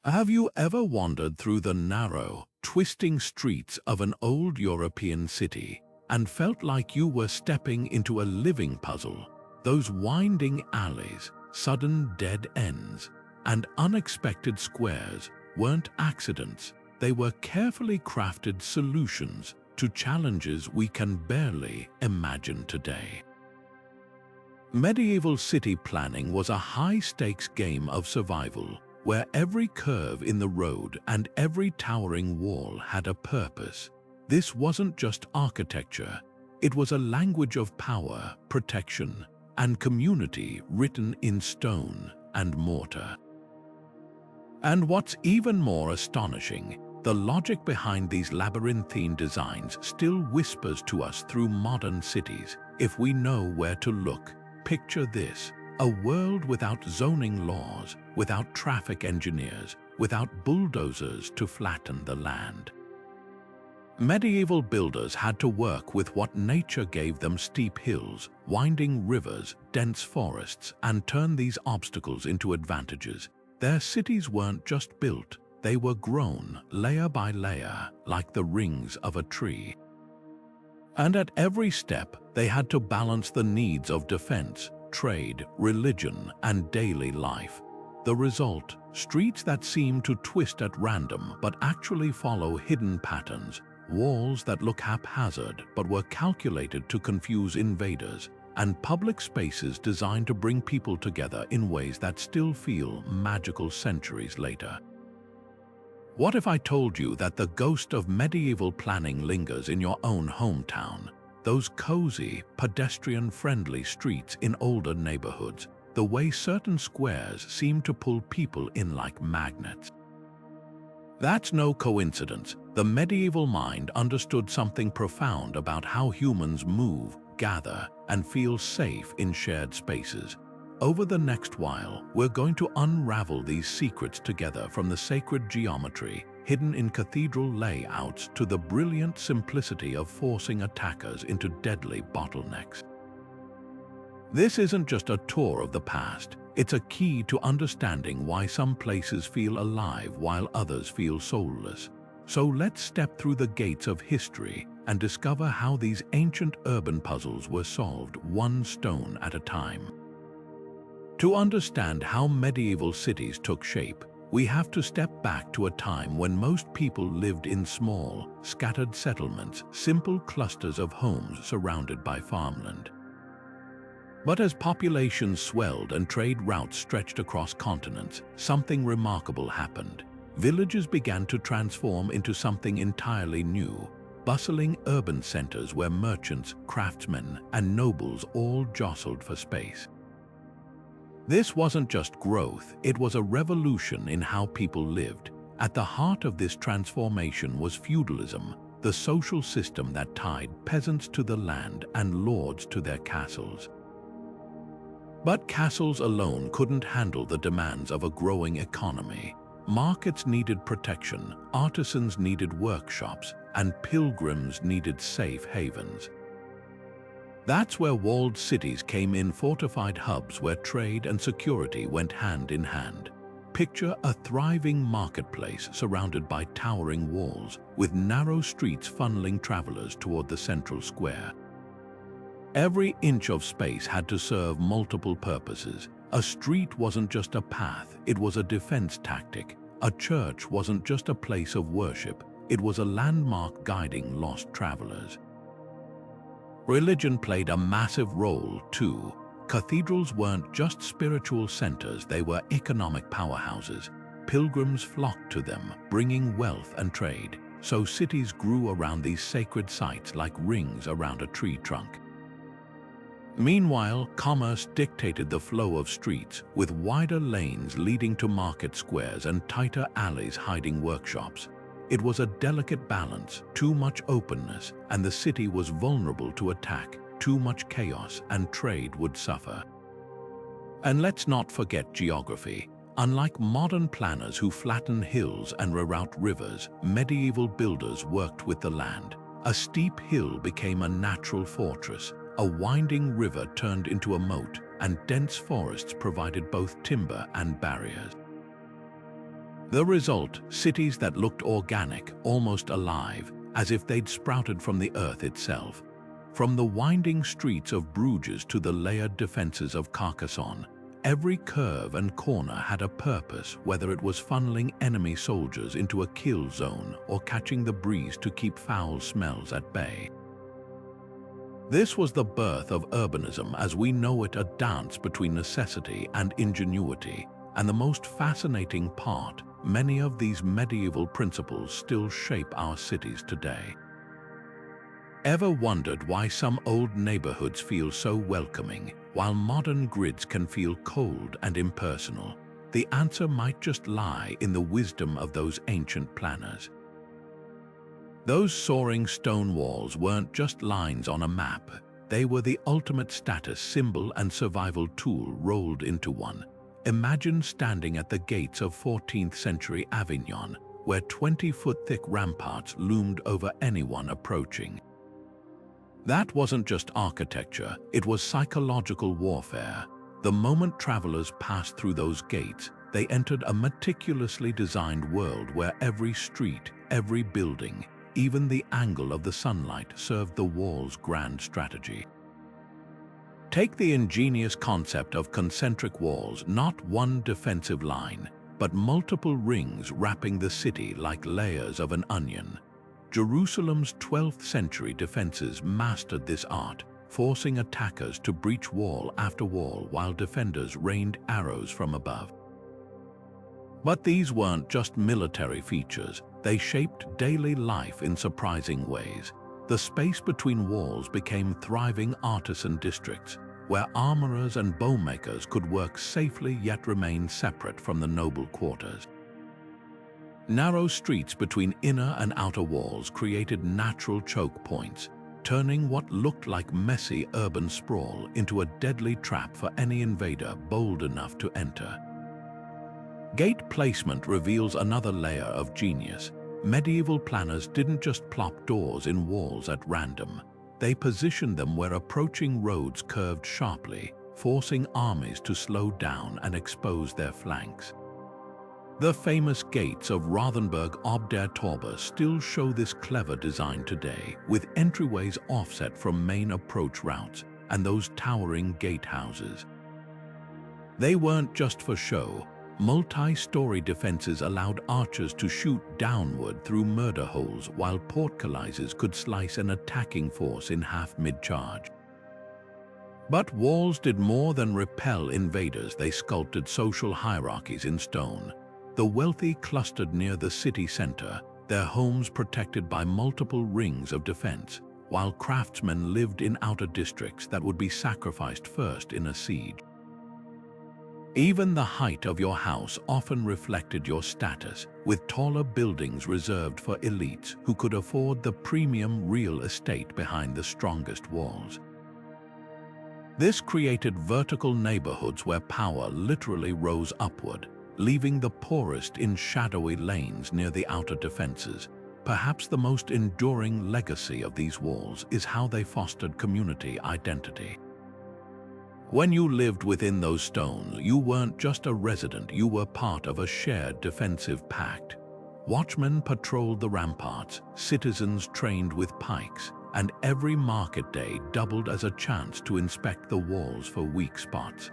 Have you ever wandered through the narrow, twisting streets of an old European city and felt like you were stepping into a living puzzle? Those winding alleys, sudden dead ends, and unexpected squares weren't accidents. They were carefully crafted solutions to challenges we can barely imagine today. Medieval city planning was a high-stakes game of survival, where every curve in the road and every towering wall had a purpose. This wasn't just architecture, it was a language of power, protection, and community written in stone and mortar. And what's even more astonishing, the logic behind these labyrinthine designs still whispers to us through modern cities if we know where to look. Picture this: a world without zoning laws, without traffic engineers, without bulldozers to flatten the land. Medieval builders had to work with what nature gave them: steep hills, winding rivers, dense forests, and turn these obstacles into advantages. Their cities weren't just built, they were grown, layer by layer, like the rings of a tree. And at every step, they had to balance the needs of defense, trade, religion, and daily life. The result: streets that seem to twist at random but actually follow hidden patterns, walls that look haphazard but were calculated to confuse invaders, and public spaces designed to bring people together in ways that still feel magical centuries later. What if I told you that the ghost of medieval planning lingers in your own hometown? Those cozy, pedestrian-friendly streets in older neighborhoods, the way certain squares seem to pull people in like magnets. That's no coincidence. The medieval mind understood something profound about how humans move, gather, and feel safe in shared spaces. Over the next while, we're going to unravel these secrets together, from the sacred geometry hidden in cathedral layouts to the brilliant simplicity of forcing attackers into deadly bottlenecks. This isn't just a tour of the past, it's a key to understanding why some places feel alive while others feel soulless. So let's step through the gates of history and discover how these ancient urban puzzles were solved one stone at a time. To understand how medieval cities took shape, we have to step back to a time when most people lived in small, scattered settlements, simple clusters of homes surrounded by farmland. But as populations swelled and trade routes stretched across continents, something remarkable happened. Villages began to transform into something entirely new: bustling urban centers where merchants, craftsmen, and nobles all jostled for space. This wasn't just growth, it was a revolution in how people lived. At the heart of this transformation was feudalism, the social system that tied peasants to the land and lords to their castles. But castles alone couldn't handle the demands of a growing economy. Markets needed protection, artisans needed workshops, and pilgrims needed safe havens. That's where walled cities came in, fortified hubs where trade and security went hand in hand. Picture a thriving marketplace surrounded by towering walls, with narrow streets funneling travelers toward the central square. Every inch of space had to serve multiple purposes. A street wasn't just a path, it was a defense tactic. A church wasn't just a place of worship, it was a landmark guiding lost travelers. Religion played a massive role too. Cathedrals weren't just spiritual centers, they were economic powerhouses. Pilgrims flocked to them, bringing wealth and trade. So cities grew around these sacred sites like rings around a tree trunk. Meanwhile, commerce dictated the flow of streets, with wider lanes leading to market squares and tighter alleys hiding workshops. It was a delicate balance: too much openness, and the city was vulnerable to attack; too much chaos, and trade would suffer. And let's not forget geography. Unlike modern planners who flatten hills and reroute rivers, medieval builders worked with the land. A steep hill became a natural fortress, a winding river turned into a moat, and dense forests provided both timber and barriers. The result, cities that looked organic, almost alive, as if they'd sprouted from the earth itself. From the winding streets of Bruges to the layered defenses of Carcassonne, every curve and corner had a purpose, whether it was funneling enemy soldiers into a kill zone or catching the breeze to keep foul smells at bay. This was the birth of urbanism as we know it, a dance between necessity and ingenuity, and the most fascinating part, many of these medieval principles still shape our cities today. Ever wondered why some old neighborhoods feel so welcoming, while modern grids can feel cold and impersonal? The answer might just lie in the wisdom of those ancient planners. Those soaring stone walls weren't just lines on a map. They were the ultimate status symbol and survival tool rolled into one. Imagine standing at the gates of 14th century Avignon, where 20-foot-thick ramparts loomed over anyone approaching. That wasn't just architecture, it was psychological warfare. The moment travelers passed through those gates, they entered a meticulously designed world where every street, every building, even the angle of the sunlight served the wall's grand strategy. Take the ingenious concept of concentric walls, not one defensive line, but multiple rings wrapping the city like layers of an onion. Jerusalem's 12th century defenses mastered this art, forcing attackers to breach wall after wall while defenders rained arrows from above. But these weren't just military features, they shaped daily life in surprising ways. The space between walls became thriving artisan districts, where armorers and bowmakers could work safely yet remain separate from the noble quarters. Narrow streets between inner and outer walls created natural choke points, turning what looked like messy urban sprawl into a deadly trap for any invader bold enough to enter. Gate placement reveals another layer of genius. Medieval planners didn't just plop doors in walls at random. They positioned them where approaching roads curved sharply, forcing armies to slow down and expose their flanks. The famous gates of Rothenburg ob der Tauber still show this clever design today, with entryways offset from main approach routes and those towering gatehouses. They weren't just for show. Multi-story defenses allowed archers to shoot downward through murder holes, while portcullises could slice an attacking force in half mid-charge. But walls did more than repel invaders, they sculpted social hierarchies in stone. The wealthy clustered near the city center, their homes protected by multiple rings of defense, while craftsmen lived in outer districts that would be sacrificed first in a siege. Even the height of your house often reflected your status, with taller buildings reserved for elites who could afford the premium real estate behind the strongest walls. This created vertical neighborhoods where power literally rose upward, leaving the poorest in shadowy lanes near the outer defenses. Perhaps the most enduring legacy of these walls is how they fostered community identity. When you lived within those stones, you weren't just a resident, you were part of a shared defensive pact. Watchmen patrolled the ramparts, citizens trained with pikes, and every market day doubled as a chance to inspect the walls for weak spots.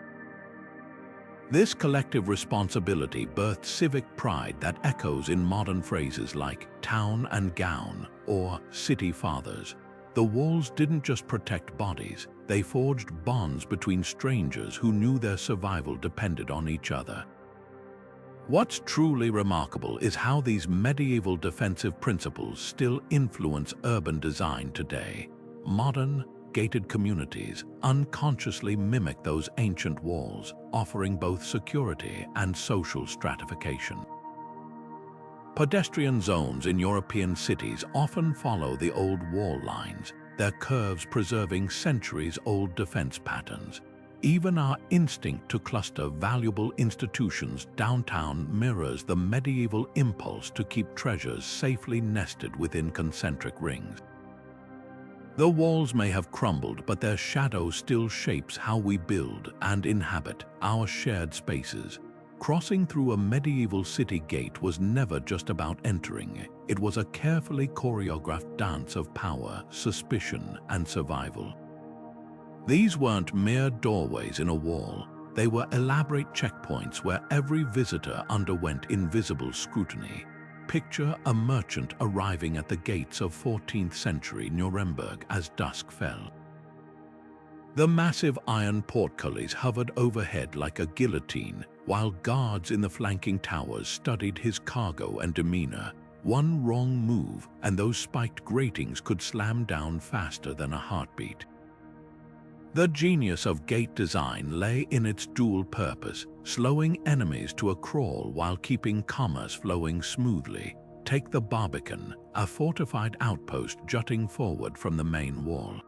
This collective responsibility birthed civic pride that echoes in modern phrases like town and gown or city fathers. The walls didn't just protect bodies, they forged bonds between strangers who knew their survival depended on each other. What's truly remarkable is how these medieval defensive principles still influence urban design today. Modern, gated communities unconsciously mimic those ancient walls, offering both security and social stratification. Pedestrian zones in European cities often follow the old wall lines, their curves preserving centuries-old defense patterns. Even our instinct to cluster valuable institutions downtown mirrors the medieval impulse to keep treasures safely nested within concentric rings. The walls may have crumbled, but their shadow still shapes how we build and inhabit our shared spaces. Crossing through a medieval city gate was never just about entering. It was a carefully choreographed dance of power, suspicion, and survival. These weren't mere doorways in a wall. They were elaborate checkpoints where every visitor underwent invisible scrutiny. Picture a merchant arriving at the gates of 14th century Nuremberg as dusk fell. The massive iron portcullis hovered overhead like a guillotine, while guards in the flanking towers studied his cargo and demeanor. One wrong move, and those spiked gratings could slam down faster than a heartbeat. The genius of gate design lay in its dual purpose, slowing enemies to a crawl while keeping commerce flowing smoothly. Take the Barbican, a fortified outpost jutting forward from the main wall.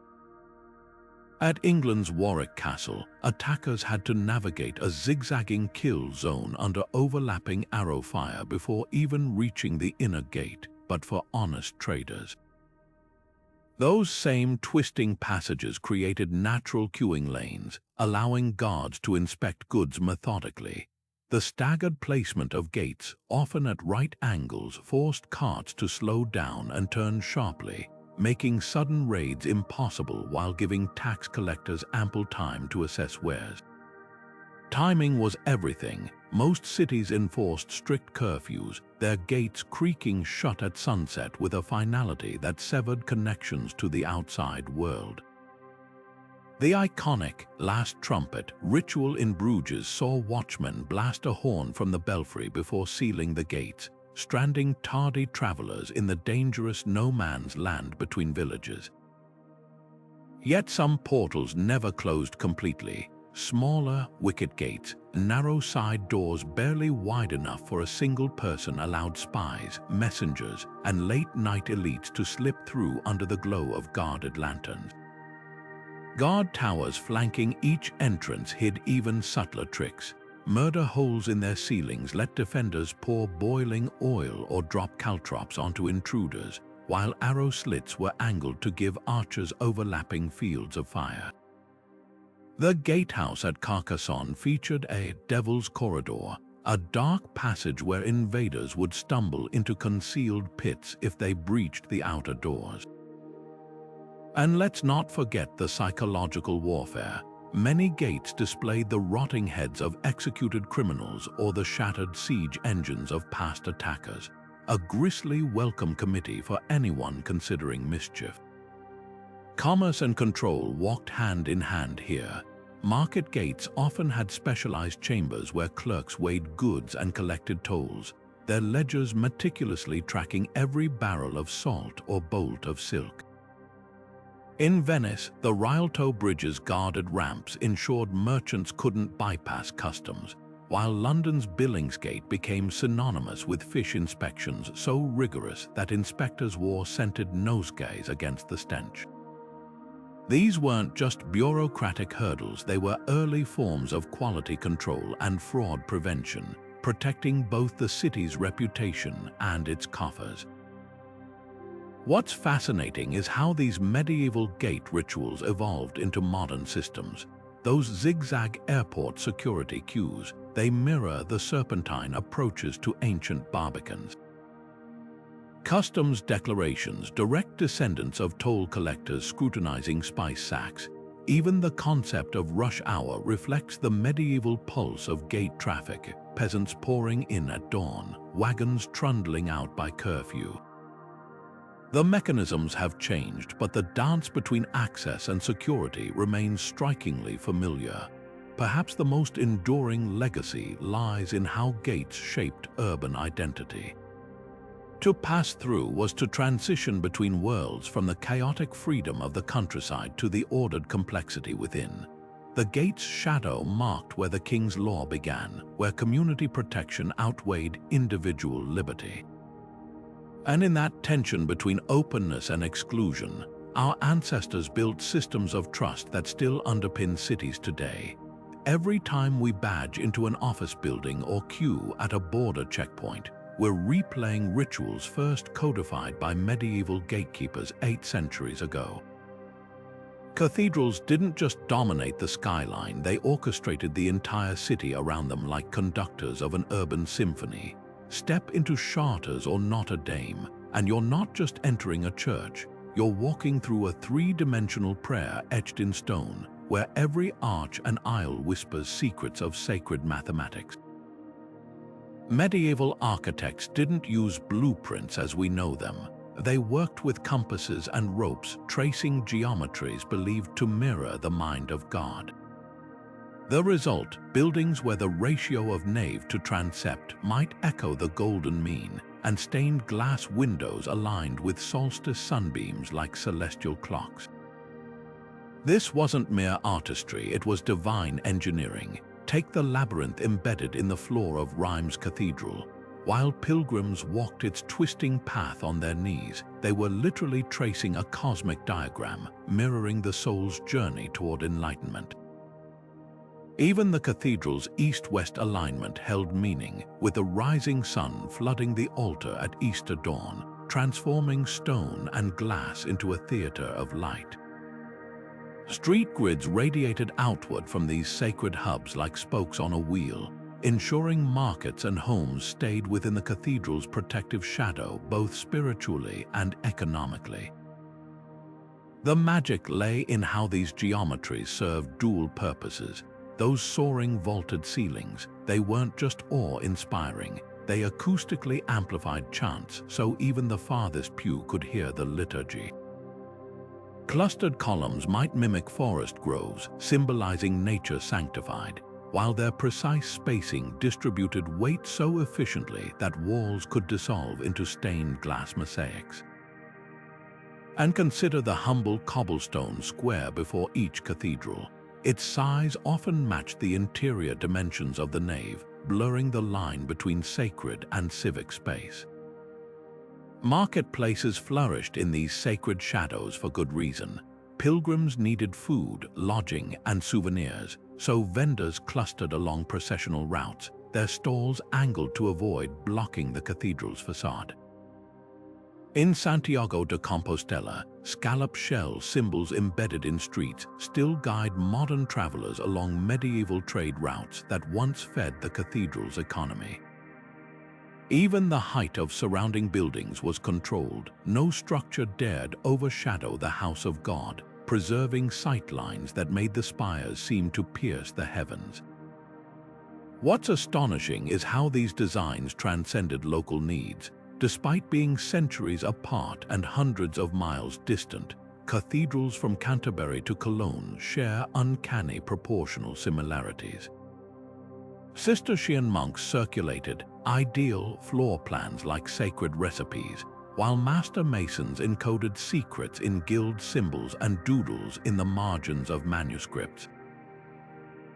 At England's Warwick Castle, attackers had to navigate a zigzagging kill zone under overlapping arrow fire before even reaching the inner gate, but for honest traders. Those same twisting passages created natural queuing lanes, allowing guards to inspect goods methodically. The staggered placement of gates, often at right angles, forced carts to slow down and turn sharply, making sudden raids impossible while giving tax collectors ample time to assess wares. Timing was everything. Most cities enforced strict curfews, their gates creaking shut at sunset with a finality that severed connections to the outside world. The iconic Last Trumpet ritual in Bruges saw watchmen blast a horn from the belfry before sealing the gates, stranding tardy travelers in the dangerous no-man's land between villages. Yet some portals never closed completely. Smaller, wicket gates, narrow side doors barely wide enough for a single person allowed spies, messengers, and late-night elites to slip through under the glow of guarded lanterns. Guard towers flanking each entrance hid even subtler tricks. Murder holes in their ceilings let defenders pour boiling oil or drop caltrops onto intruders, while arrow slits were angled to give archers overlapping fields of fire. The gatehouse at Carcassonne featured a Devil's Corridor, a dark passage where invaders would stumble into concealed pits if they breached the outer doors. And let's not forget the psychological warfare. Many gates displayed the rotting heads of executed criminals or the shattered siege engines of past attackers, a grisly welcome committee for anyone considering mischief. Commerce and control walked hand in hand here. Market gates often had specialized chambers where clerks weighed goods and collected tolls, their ledgers meticulously tracking every barrel of salt or bolt of silk. In Venice, the Rialto Bridge's guarded ramps ensured merchants couldn't bypass customs, while London's Billingsgate became synonymous with fish inspections so rigorous that inspectors wore scented nosegays against the stench. These weren't just bureaucratic hurdles, they were early forms of quality control and fraud prevention, protecting both the city's reputation and its coffers. What's fascinating is how these medieval gate rituals evolved into modern systems. Those zigzag airport security queues, they mirror the serpentine approaches to ancient barbicans. Customs declarations, direct descendants of toll collectors scrutinizing spice sacks. Even the concept of rush hour reflects the medieval pulse of gate traffic, peasants pouring in at dawn, wagons trundling out by curfew. The mechanisms have changed, but the dance between access and security remains strikingly familiar. Perhaps the most enduring legacy lies in how gates shaped urban identity. To pass through was to transition between worlds, from the chaotic freedom of the countryside to the ordered complexity within. The gate's shadow marked where the king's law began, where community protection outweighed individual liberty. And in that tension between openness and exclusion, our ancestors built systems of trust that still underpin cities today. Every time we badge into an office building or queue at a border checkpoint, we're replaying rituals first codified by medieval gatekeepers 8 centuries ago. Cathedrals didn't just dominate the skyline, they orchestrated the entire city around them like conductors of an urban symphony. Step into Chartres or Notre Dame, and you're not just entering a church, you're walking through a three-dimensional prayer etched in stone, where every arch and aisle whispers secrets of sacred mathematics. Medieval architects didn't use blueprints as we know them. They worked with compasses and ropes, tracing geometries believed to mirror the mind of God. The result, buildings where the ratio of nave to transept might echo the golden mean, and stained glass windows aligned with solstice sunbeams like celestial clocks. This wasn't mere artistry, it was divine engineering. Take the labyrinth embedded in the floor of Rheims Cathedral. While pilgrims walked its twisting path on their knees, they were literally tracing a cosmic diagram, mirroring the soul's journey toward enlightenment. Even the cathedral's east-west alignment held meaning, with the rising sun flooding the altar at Easter dawn, transforming stone and glass into a theater of light. Street grids radiated outward from these sacred hubs like spokes on a wheel, ensuring markets and homes stayed within the cathedral's protective shadow both spiritually and economically. The magic lay in how these geometries served dual purposes. Those soaring vaulted ceilings, they weren't just awe-inspiring, they acoustically amplified chants so even the farthest pew could hear the liturgy. Clustered columns might mimic forest groves, symbolizing nature sanctified, while their precise spacing distributed weight so efficiently that walls could dissolve into stained glass mosaics. And consider the humble cobblestone square before each cathedral. Its size often matched the interior dimensions of the nave, blurring the line between sacred and civic space. Marketplaces flourished in these sacred shadows for good reason. Pilgrims needed food, lodging, and souvenirs, so vendors clustered along processional routes, their stalls angled to avoid blocking the cathedral's facade. In Santiago de Compostela, scallop shell symbols embedded in streets still guide modern travelers along medieval trade routes that once fed the cathedral's economy. Even the height of surrounding buildings was controlled. No structure dared overshadow the house of God, preserving sightlines that made the spires seem to pierce the heavens. What's astonishing is how these designs transcended local needs. Despite being centuries apart and hundreds of miles distant, cathedrals from Canterbury to Cologne share uncanny proportional similarities. Cistercian monks circulated ideal floor plans like sacred recipes, while master masons encoded secrets in guild symbols and doodles in the margins of manuscripts.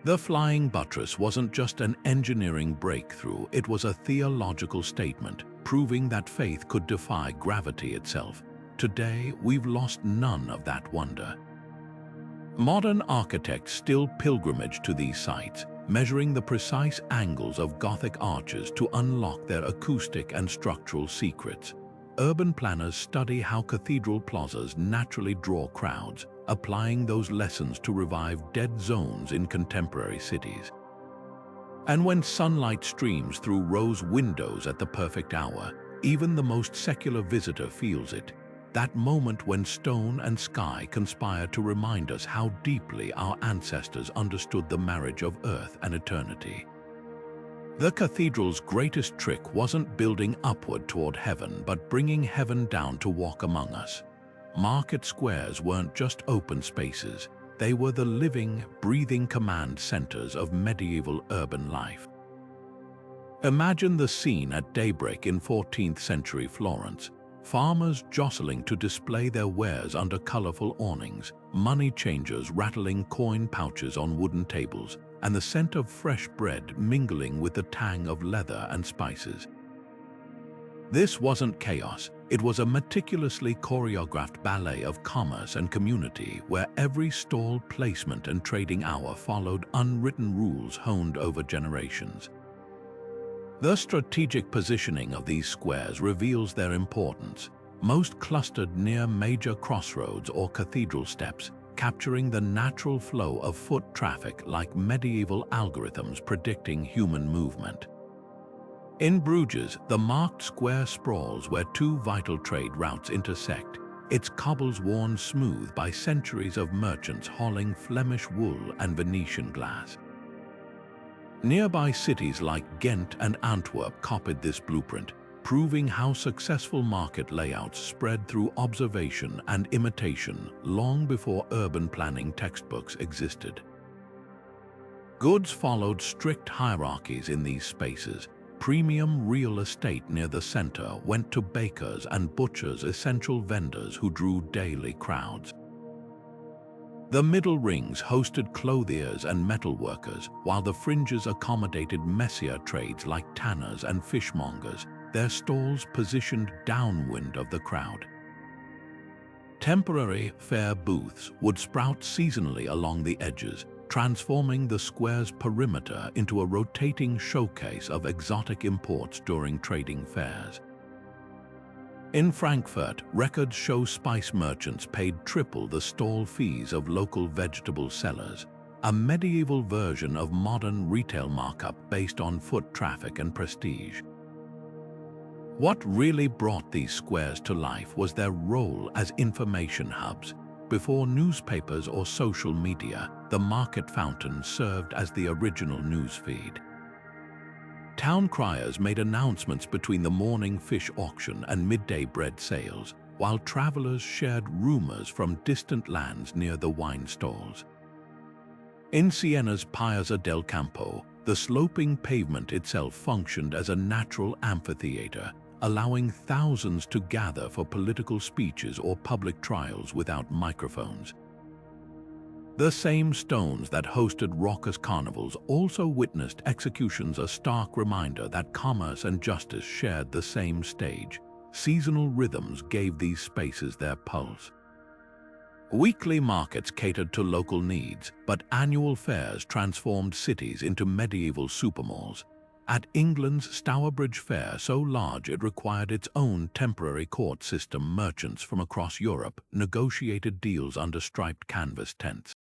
The flying buttress wasn't just an engineering breakthrough, it was a theological statement, proving that faith could defy gravity itself. Today, we've lost none of that wonder. Modern architects still pilgrimage to these sites, measuring the precise angles of Gothic arches to unlock their acoustic and structural secrets. Urban planners study how cathedral plazas naturally draw crowds, applying those lessons to revive dead zones in contemporary cities. And when sunlight streams through rose windows at the perfect hour, even the most secular visitor feels it. That moment when stone and sky conspire to remind us how deeply our ancestors understood the marriage of earth and eternity. The cathedral's greatest trick wasn't building upward toward heaven, but bringing heaven down to walk among us. Market squares weren't just open spaces. They were the living, breathing command centers of medieval urban life. Imagine the scene at daybreak in 14th century Florence. Farmers jostling to display their wares under colorful awnings, money changers rattling coin pouches on wooden tables, and the scent of fresh bread mingling with the tang of leather and spices. This wasn't chaos, it was a meticulously choreographed ballet of commerce and community where every stall placement and trading hour followed unwritten rules honed over generations. The strategic positioning of these squares reveals their importance. Most clustered near major crossroads or cathedral steps, capturing the natural flow of foot traffic like medieval algorithms predicting human movement. In Bruges, the marked square sprawls where two vital trade routes intersect, its cobbles worn smooth by centuries of merchants hauling Flemish wool and Venetian glass. Nearby cities like Ghent and Antwerp copied this blueprint, proving how successful market layouts spread through observation and imitation long before urban planning textbooks existed. Goods followed strict hierarchies in these spaces. Premium real estate near the center went to bakers and butchers, essential vendors who drew daily crowds. The middle rings hosted clothiers and metalworkers, while the fringes accommodated messier trades like tanners and fishmongers, their stalls positioned downwind of the crowd. Temporary fair booths would sprout seasonally along the edges, transforming the square's perimeter into a rotating showcase of exotic imports during trading fairs. In Frankfurt, records show spice merchants paid triple the stall fees of local vegetable sellers, a medieval version of modern retail markup based on foot traffic and prestige. What really brought these squares to life was their role as information hubs. Before newspapers or social media, the market fountain served as the original newsfeed. Town criers made announcements between the morning fish auction and midday bread sales, while travelers shared rumors from distant lands near the wine stalls. In Siena's Piazza del Campo, the sloping pavement itself functioned as a natural amphitheater, allowing thousands to gather for political speeches or public trials without microphones. The same stones that hosted raucous carnivals also witnessed executions, a stark reminder that commerce and justice shared the same stage. Seasonal rhythms gave these spaces their pulse. Weekly markets catered to local needs, but annual fairs transformed cities into medieval supermalls. At England's Stourbridge Fair, so large it required its own temporary court system, merchants from across Europe negotiated deals under striped canvas tents.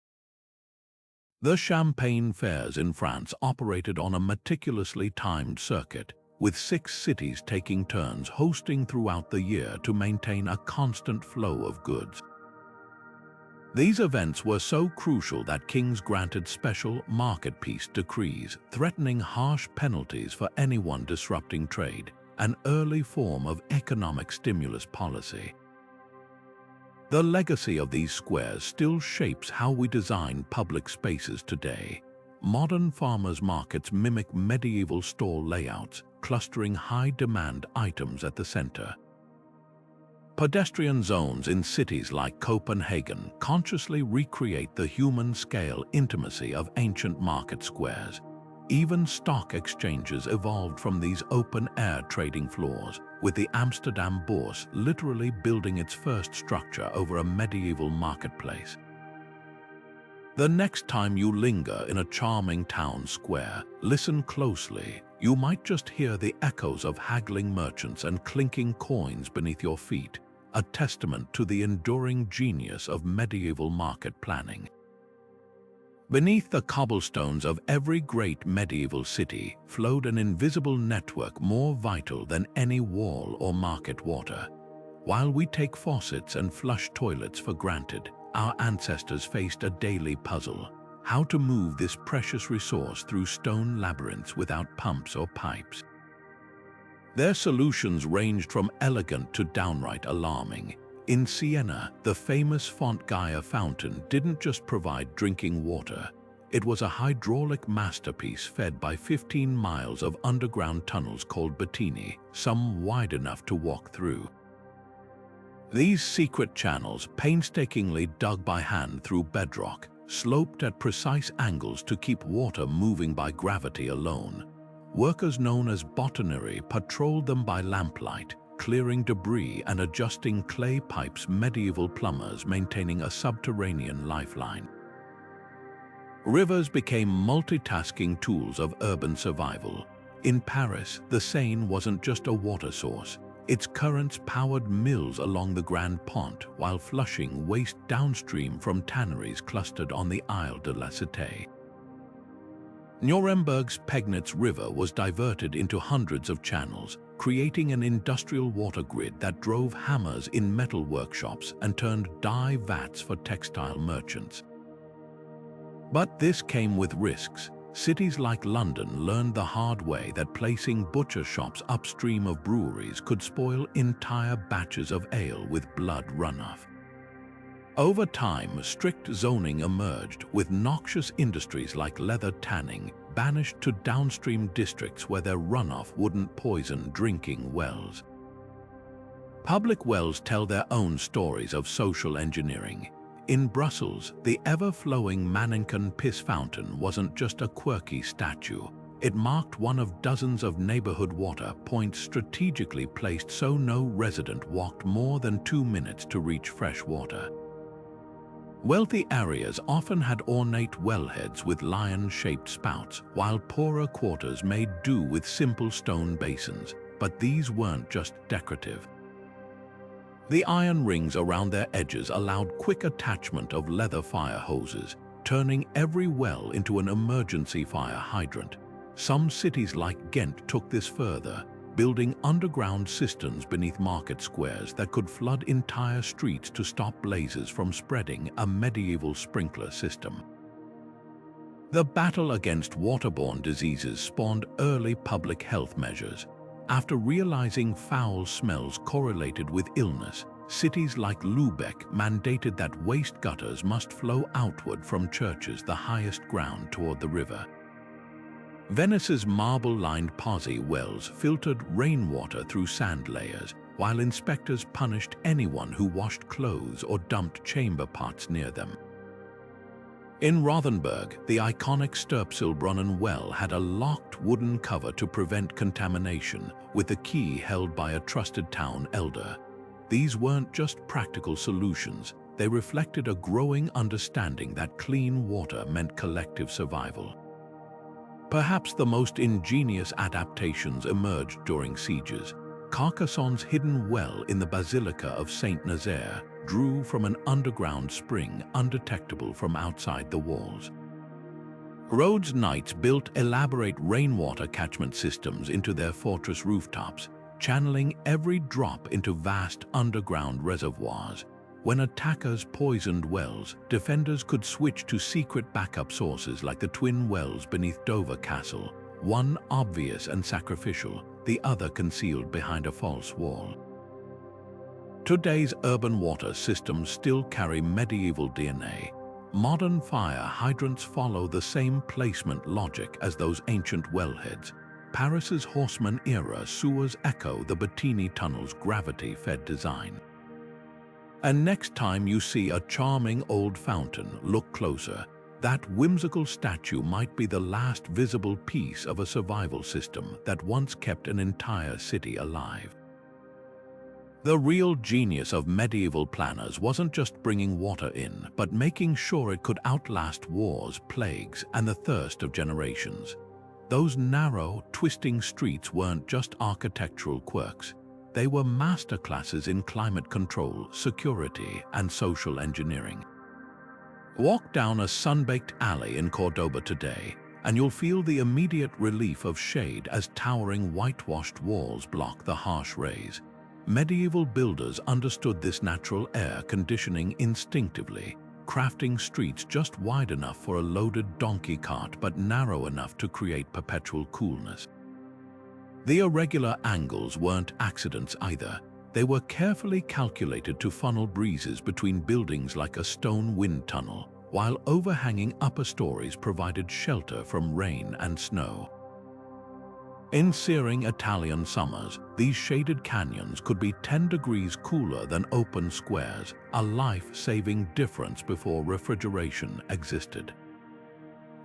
The Champagne fairs in France operated on a meticulously timed circuit, with 6 cities taking turns hosting throughout the year to maintain a constant flow of goods. These events were so crucial that kings granted special market peace decrees, threatening harsh penalties for anyone disrupting trade, an early form of economic stimulus policy. The legacy of these squares still shapes how we design public spaces today. Modern farmers' markets mimic medieval stall layouts, clustering high-demand items at the center. Pedestrian zones in cities like Copenhagen consciously recreate the human-scale intimacy of ancient market squares. Even stock exchanges evolved from these open-air trading floors, with the Amsterdam Bourse literally building its first structure over a medieval marketplace. The next time you linger in a charming town square, listen closely. You might just hear the echoes of haggling merchants and clinking coins beneath your feet, a testament to the enduring genius of medieval market planning. Beneath the cobblestones of every great medieval city flowed an invisible network more vital than any wall or market water. While we take faucets and flush toilets for granted, our ancestors faced a daily puzzle: how to move this precious resource through stone labyrinths without pumps or pipes. Their solutions ranged from elegant to downright alarming. In Siena, the famous Fontgaia fountain didn't just provide drinking water. It was a hydraulic masterpiece fed by 15 miles of underground tunnels called Bettini, some wide enough to walk through. These secret channels, painstakingly dug by hand through bedrock, sloped at precise angles to keep water moving by gravity alone. Workers known as botanieri patrolled them by lamplight, clearing debris and adjusting clay pipes, medieval plumbers maintaining a subterranean lifeline. Rivers became multitasking tools of urban survival. In Paris, the Seine wasn't just a water source. Its currents powered mills along the Grand Pont while flushing waste downstream from tanneries clustered on the Isle de la Cité. Nuremberg's Pegnitz River was diverted into hundreds of channels, creating an industrial water grid that drove hammers in metal workshops and turned dye vats for textile merchants. But this came with risks. Cities like London learned the hard way that placing butcher shops upstream of breweries could spoil entire batches of ale with blood runoff. Over time, strict zoning emerged, with noxious industries like leather tanning banished to downstream districts where their runoff wouldn't poison drinking wells. Public wells tell their own stories of social engineering. In Brussels, the ever-flowing Manneken piss fountain wasn't just a quirky statue. It marked one of dozens of neighborhood water points strategically placed so no resident walked more than 2 minutes to reach fresh water. Wealthy areas often had ornate wellheads with lion-shaped spouts, while poorer quarters made do with simple stone basins. But these weren't just decorative. The iron rings around their edges allowed quick attachment of leather fire hoses, turning every well into an emergency fire hydrant. Some cities like Ghent took this further, building underground cisterns beneath market squares that could flood entire streets to stop blazes from spreading, a medieval sprinkler system. The battle against waterborne diseases spawned early public health measures. After realizing foul smells correlated with illness, cities like Lübeck mandated that waste gutters must flow outward from churches, the highest ground toward the river. Venice's marble-lined Pozzi wells filtered rainwater through sand layers, while inspectors punished anyone who washed clothes or dumped chamber pots near them. In Rothenburg, the iconic Sturpsilbrunnen well had a locked wooden cover to prevent contamination, with the key held by a trusted town elder. These weren't just practical solutions, they reflected a growing understanding that clean water meant collective survival. Perhaps the most ingenious adaptations emerged during sieges. Carcassonne's hidden well in the Basilica of Saint Nazaire drew from an underground spring undetectable from outside the walls. Rhodes knights built elaborate rainwater catchment systems into their fortress rooftops, channeling every drop into vast underground reservoirs. When attackers poisoned wells, defenders could switch to secret backup sources like the twin wells beneath Dover Castle, one obvious and sacrificial, the other concealed behind a false wall. Today's urban water systems still carry medieval DNA. Modern fire hydrants follow the same placement logic as those ancient wellheads. Paris's Haussmann-era sewers echo the Bettini tunnel's gravity-fed design. And next time you see a charming old fountain, look closer. That whimsical statue might be the last visible piece of a survival system that once kept an entire city alive. The real genius of medieval planners wasn't just bringing water in, but making sure it could outlast wars, plagues, and the thirst of generations. Those narrow, twisting streets weren't just architectural quirks. They were masterclasses in climate control, security, and social engineering. Walk down a sun-baked alley in Cordoba today, and you'll feel the immediate relief of shade as towering whitewashed walls block the harsh rays. Medieval builders understood this natural air conditioning instinctively, crafting streets just wide enough for a loaded donkey cart but narrow enough to create perpetual coolness. The irregular angles weren't accidents either. They were carefully calculated to funnel breezes between buildings like a stone wind tunnel, while overhanging upper stories provided shelter from rain and snow. In searing Italian summers, these shaded canyons could be 10 degrees cooler than open squares, a life-saving difference before refrigeration existed.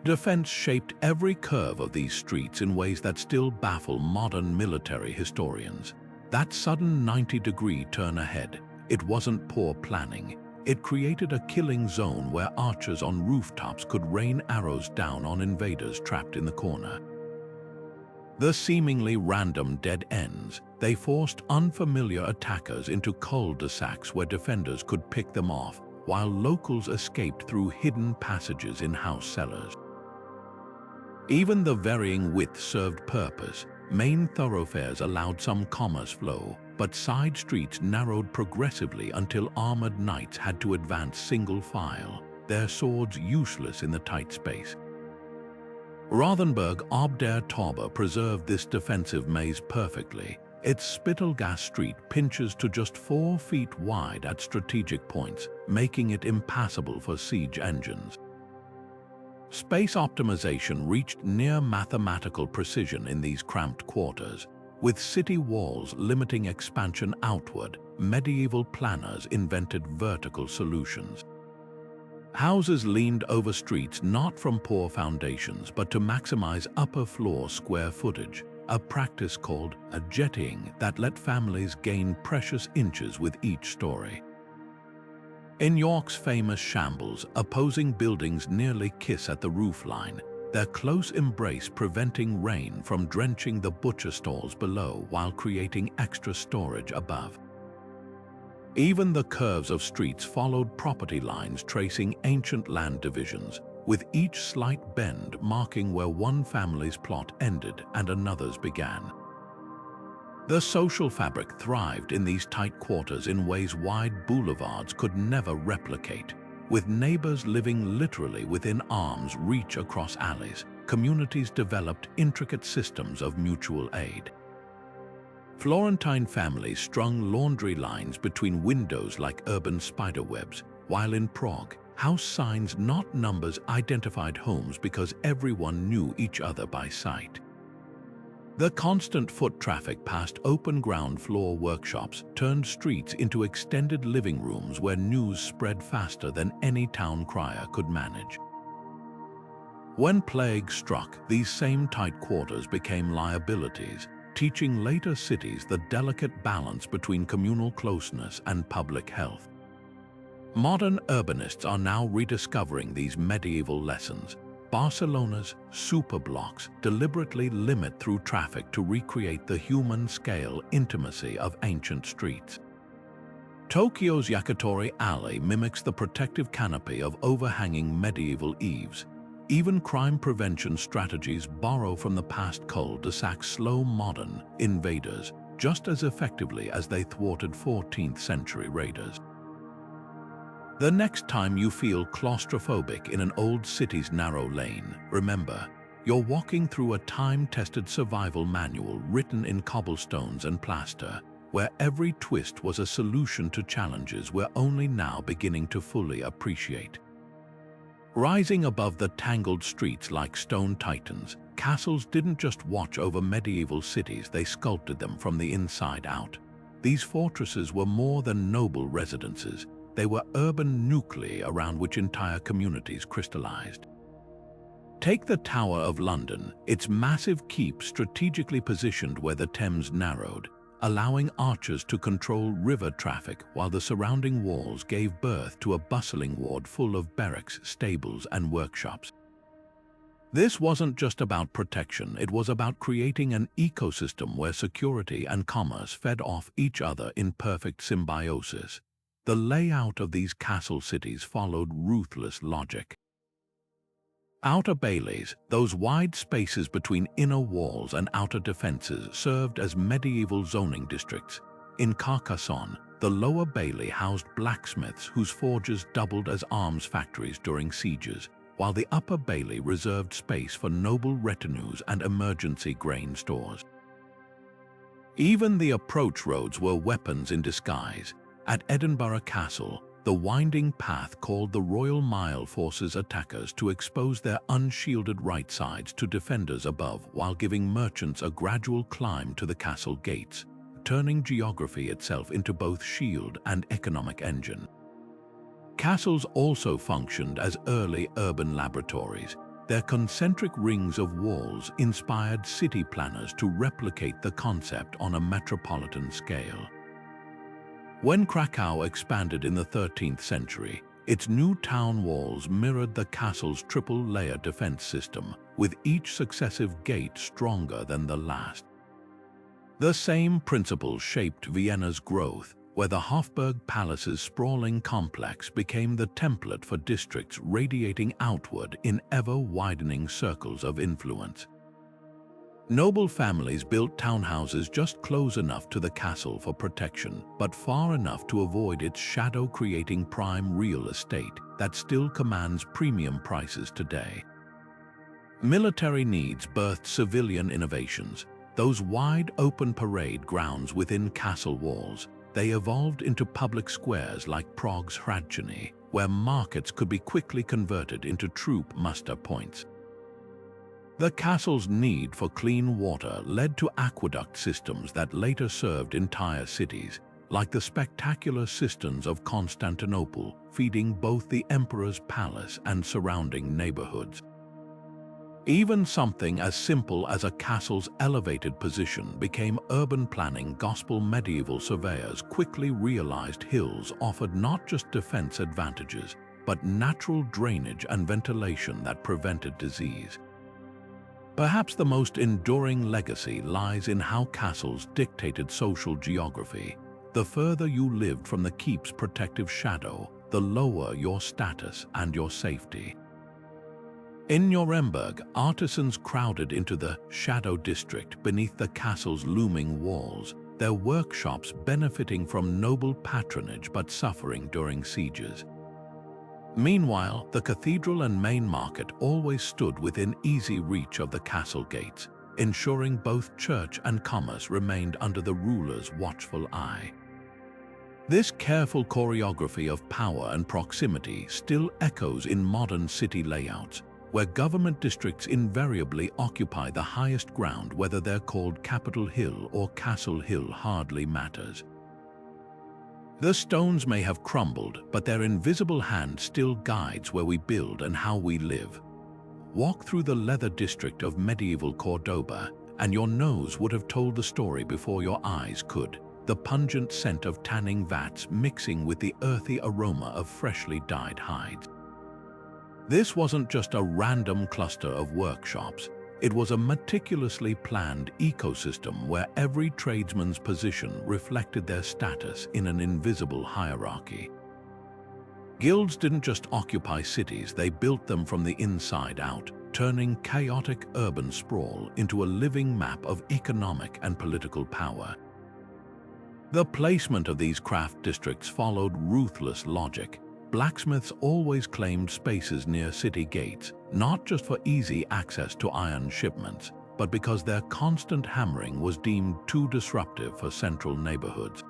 Defense shaped every curve of these streets in ways that still baffle modern military historians. That sudden 90-degree turn ahead, it wasn't poor planning. It created a killing zone where archers on rooftops could rain arrows down on invaders trapped in the corner. The seemingly random dead ends, they forced unfamiliar attackers into cul-de-sacs where defenders could pick them off, while locals escaped through hidden passages in house cellars. Even the varying width served purpose. Main thoroughfares allowed some commerce flow, but side streets narrowed progressively until armored knights had to advance single file, their swords useless in the tight space. Rothenburg ob der Tauber preserved this defensive maze perfectly. Its Spittelgasse Street pinches to just 4 feet wide at strategic points, making it impassable for siege engines. Space optimization reached near mathematical precision in these cramped quarters. With city walls limiting expansion outward, medieval planners invented vertical solutions. Houses leaned over streets not from poor foundations but to maximize upper floor square footage, a practice called a jettying that let families gain precious inches with each story. In York's famous shambles, opposing buildings nearly kiss at the roofline, their close embrace preventing rain from drenching the butcher stalls below while creating extra storage above. Even the curves of streets followed property lines tracing ancient land divisions, with each slight bend marking where one family's plot ended and another's began. The social fabric thrived in these tight quarters in ways wide boulevards could never replicate. With neighbors living literally within arm's reach across alleys, communities developed intricate systems of mutual aid. Florentine families strung laundry lines between windows like urban spiderwebs, while in Prague, house signs, not numbers, identified homes because everyone knew each other by sight. The constant foot traffic past open ground floor workshops turned streets into extended living rooms where news spread faster than any town crier could manage. When plague struck, these same tight quarters became liabilities, teaching later cities the delicate balance between communal closeness and public health. Modern urbanists are now rediscovering these medieval lessons. Barcelona's superblocks deliberately limit through traffic to recreate the human-scale intimacy of ancient streets. Tokyo's Yakitori Alley mimics the protective canopy of overhanging medieval eaves. Even crime prevention strategies borrow from the past cul-de-sac slow modern invaders just as effectively as they thwarted 14th-century raiders. The next time you feel claustrophobic in an old city's narrow lane, remember, you're walking through a time-tested survival manual written in cobblestones and plaster, where every twist was a solution to challenges we're only now beginning to fully appreciate. Rising above the tangled streets like stone titans, castles didn't just watch over medieval cities, they sculpted them from the inside out. These fortresses were more than noble residences. They were urban nuclei around which entire communities crystallized. Take the Tower of London, its massive keep strategically positioned where the Thames narrowed, allowing archers to control river traffic while the surrounding walls gave birth to a bustling ward full of barracks, stables, and workshops. This wasn't just about protection, it was about creating an ecosystem where security and commerce fed off each other in perfect symbiosis. The layout of these castle cities followed ruthless logic. Outer baileys, those wide spaces between inner walls and outer defenses, served as medieval zoning districts. In Carcassonne, the lower bailey housed blacksmiths whose forges doubled as arms factories during sieges, while the upper bailey reserved space for noble retinues and emergency grain stores. Even the approach roads were weapons in disguise. At Edinburgh Castle, the winding path called the Royal Mile forces attackers to expose their unshielded right sides to defenders above while giving merchants a gradual climb to the castle gates, turning geography itself into both shield and economic engine. Castles also functioned as early urban laboratories. Their concentric rings of walls inspired city planners to replicate the concept on a metropolitan scale. When Krakow expanded in the 13th century, its new town walls mirrored the castle's triple-layer defense system, with each successive gate stronger than the last. The same principle shaped Vienna's growth, where the Hofburg Palace's sprawling complex became the template for districts radiating outward in ever-widening circles of influence. Noble families built townhouses just close enough to the castle for protection, but far enough to avoid its shadow-creating prime real estate that still commands premium prices today. Military needs birthed civilian innovations. Those wide open parade grounds within castle walls, they evolved into public squares like Prague's Hradčany, where markets could be quickly converted into troop muster points. The castle's need for clean water led to aqueduct systems that later served entire cities, like the spectacular cisterns of Constantinople, feeding both the emperor's palace and surrounding neighborhoods. Even something as simple as a castle's elevated position became urban planning gospel. Medieval surveyors quickly realized hills offered not just defense advantages, but natural drainage and ventilation that prevented disease. Perhaps the most enduring legacy lies in how castles dictated social geography. The further you lived from the keep's protective shadow, the lower your status and your safety. In Nuremberg, artisans crowded into the shadow district beneath the castle's looming walls, their workshops benefiting from noble patronage but suffering during sieges. Meanwhile, the cathedral and main market always stood within easy reach of the castle gates, ensuring both church and commerce remained under the ruler's watchful eye. This careful choreography of power and proximity still echoes in modern city layouts, where government districts invariably occupy the highest ground. Whether they're called Capitol Hill or Castle Hill hardly matters. The stones may have crumbled, but their invisible hand still guides where we build and how we live. Walk through the leather district of medieval Cordoba, and your nose would have told the story before your eyes could. The pungent scent of tanning vats mixing with the earthy aroma of freshly dyed hides. This wasn't just a random cluster of workshops. It was a meticulously planned ecosystem where every tradesman's position reflected their status in an invisible hierarchy. Guilds didn't just occupy cities, they built them from the inside out, turning chaotic urban sprawl into a living map of economic and political power. The placement of these craft districts followed ruthless logic. Blacksmiths always claimed spaces near city gates, not just for easy access to iron shipments, but because their constant hammering was deemed too disruptive for central neighborhoods.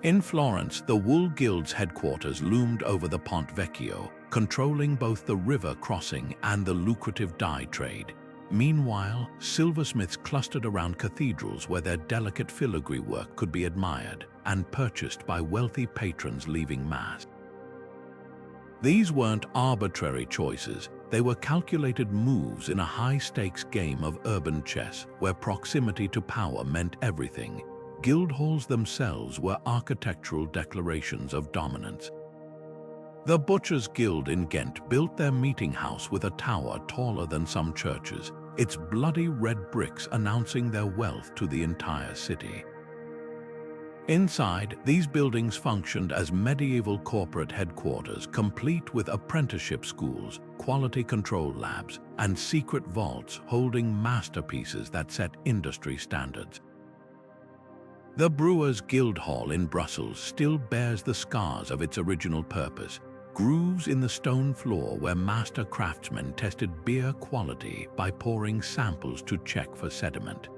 In Florence, the Wool Guild's headquarters loomed over the Ponte Vecchio, controlling both the river crossing and the lucrative dye trade. Meanwhile, silversmiths clustered around cathedrals where their delicate filigree work could be admired and purchased by wealthy patrons leaving Mass. These weren't arbitrary choices, they were calculated moves in a high-stakes game of urban chess where proximity to power meant everything. Guild halls themselves were architectural declarations of dominance. The Butchers' Guild in Ghent built their meeting house with a tower taller than some churches, its bloody red bricks announcing their wealth to the entire city. Inside, these buildings functioned as medieval corporate headquarters, complete with apprenticeship schools, quality control labs, and secret vaults holding masterpieces that set industry standards. The Brewers' Guild Hall in Brussels still bears the scars of its original purpose, grooves in the stone floor where master craftsmen tested beer quality by pouring samples to check for sediment.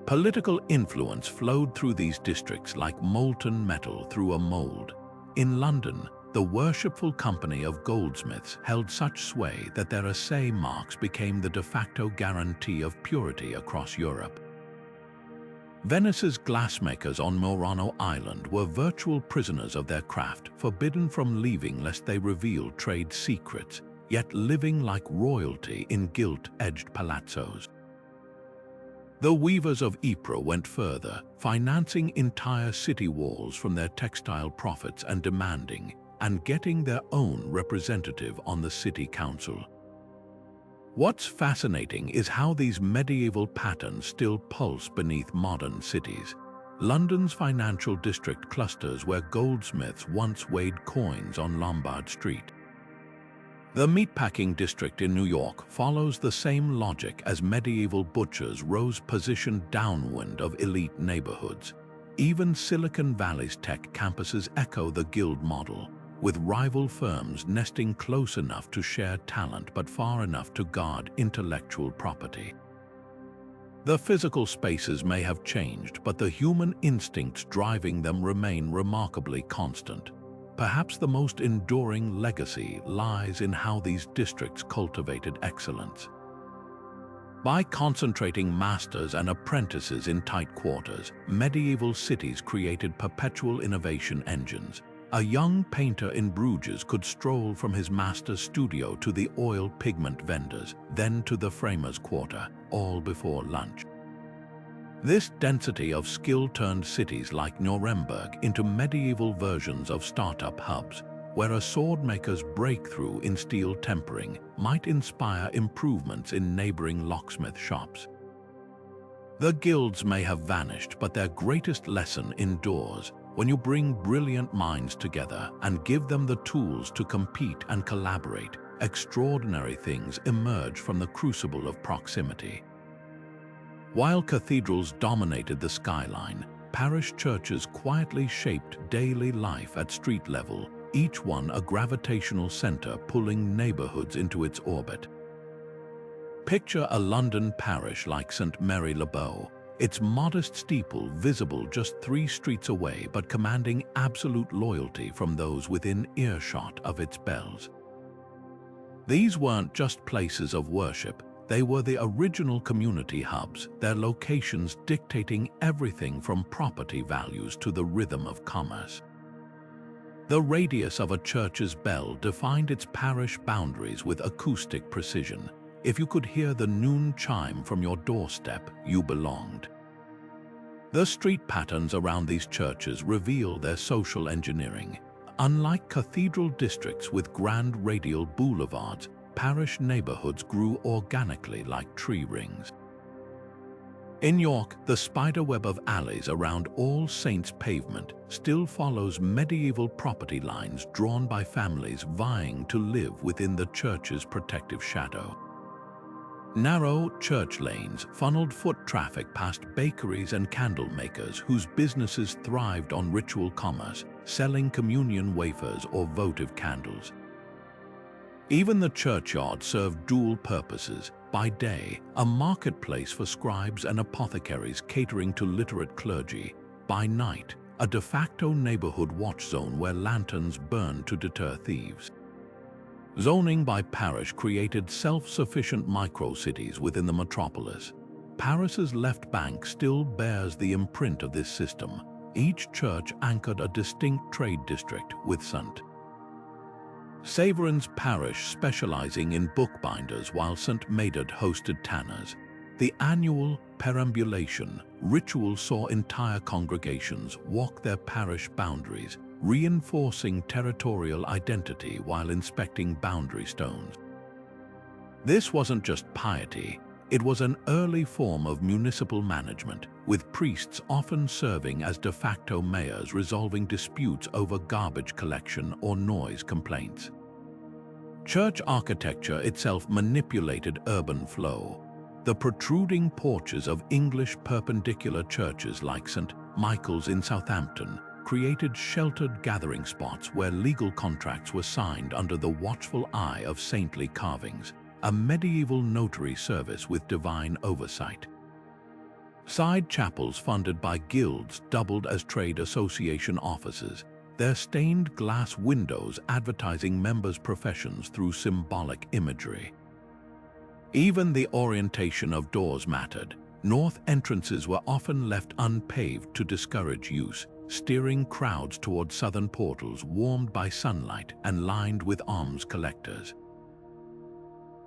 Political influence flowed through these districts like molten metal through a mold. In London, the worshipful company of goldsmiths held such sway that their assay marks became the de facto guarantee of purity across Europe. Venice's glassmakers on Murano Island were virtual prisoners of their craft, forbidden from leaving lest they revealed trade secrets, yet living like royalty in gilt-edged palazzos. The weavers of Ypres went further, financing entire city walls from their textile profits and demanding and getting their own representative on the city council. What's fascinating is how these medieval patterns still pulse beneath modern cities. London's financial district clusters where goldsmiths once weighed coins on Lombard Street. The meatpacking district in New York follows the same logic as medieval butchers rose positioned downwind of elite neighborhoods. Even Silicon Valley's tech campuses echo the guild model, with rival firms nesting close enough to share talent but far enough to guard intellectual property. The physical spaces may have changed, but the human instincts driving them remain remarkably constant. Perhaps the most enduring legacy lies in how these districts cultivated excellence. By concentrating masters and apprentices in tight quarters, medieval cities created perpetual innovation engines. A young painter in Bruges could stroll from his master's studio to the oil pigment vendors, then to the framers' quarter, all before lunch. This density of skill turned cities like Nuremberg into medieval versions of startup hubs, where a swordmaker's breakthrough in steel tempering might inspire improvements in neighboring locksmith shops. The guilds may have vanished, but their greatest lesson endures. When you bring brilliant minds together and give them the tools to compete and collaborate, extraordinary things emerge from the crucible of proximity. While cathedrals dominated the skyline, parish churches quietly shaped daily life at street level, each one a gravitational center pulling neighborhoods into its orbit. Picture a London parish like St. Mary-le-Bow, its modest steeple visible just 3 streets away but commanding absolute loyalty from those within earshot of its bells. These weren't just places of worship, they were the original community hubs, their locations dictating everything from property values to the rhythm of commerce. The radius of a church's bell defined its parish boundaries with acoustic precision. If you could hear the noon chime from your doorstep, you belonged. The street patterns around these churches reveal their social engineering. Unlike cathedral districts with grand radial boulevards, parish neighborhoods grew organically like tree rings. In York, the spiderweb of alleys around All Saints' pavement still follows medieval property lines drawn by families vying to live within the church's protective shadow. Narrow church lanes funneled foot traffic past bakeries and candle makers whose businesses thrived on ritual commerce, selling communion wafers or votive candles. Even the churchyard served dual purposes. By day, a marketplace for scribes and apothecaries catering to literate clergy. By night, a de facto neighborhood watch zone where lanterns burned to deter thieves. Zoning by parish created self-sufficient micro-cities within the metropolis. Paris's left bank still bears the imprint of this system. Each church anchored a distinct trade district with St. Saverin's parish specializing in bookbinders while St. Medard hosted tanners. The annual perambulation ritual saw entire congregations walk their parish boundaries, reinforcing territorial identity while inspecting boundary stones. This wasn't just piety, it was an early form of municipal management, with priests often serving as de facto mayors resolving disputes over garbage collection or noise complaints. Church architecture itself manipulated urban flow. The protruding porches of English perpendicular churches like St. Michael's in Southampton created sheltered gathering spots where legal contracts were signed under the watchful eye of saintly carvings, a medieval notary service with divine oversight. Side chapels funded by guilds doubled as trade association offices, their stained glass windows advertising members' professions through symbolic imagery. Even the orientation of doors mattered. North entrances were often left unpaved to discourage use, steering crowds toward southern portals warmed by sunlight and lined with alms collectors.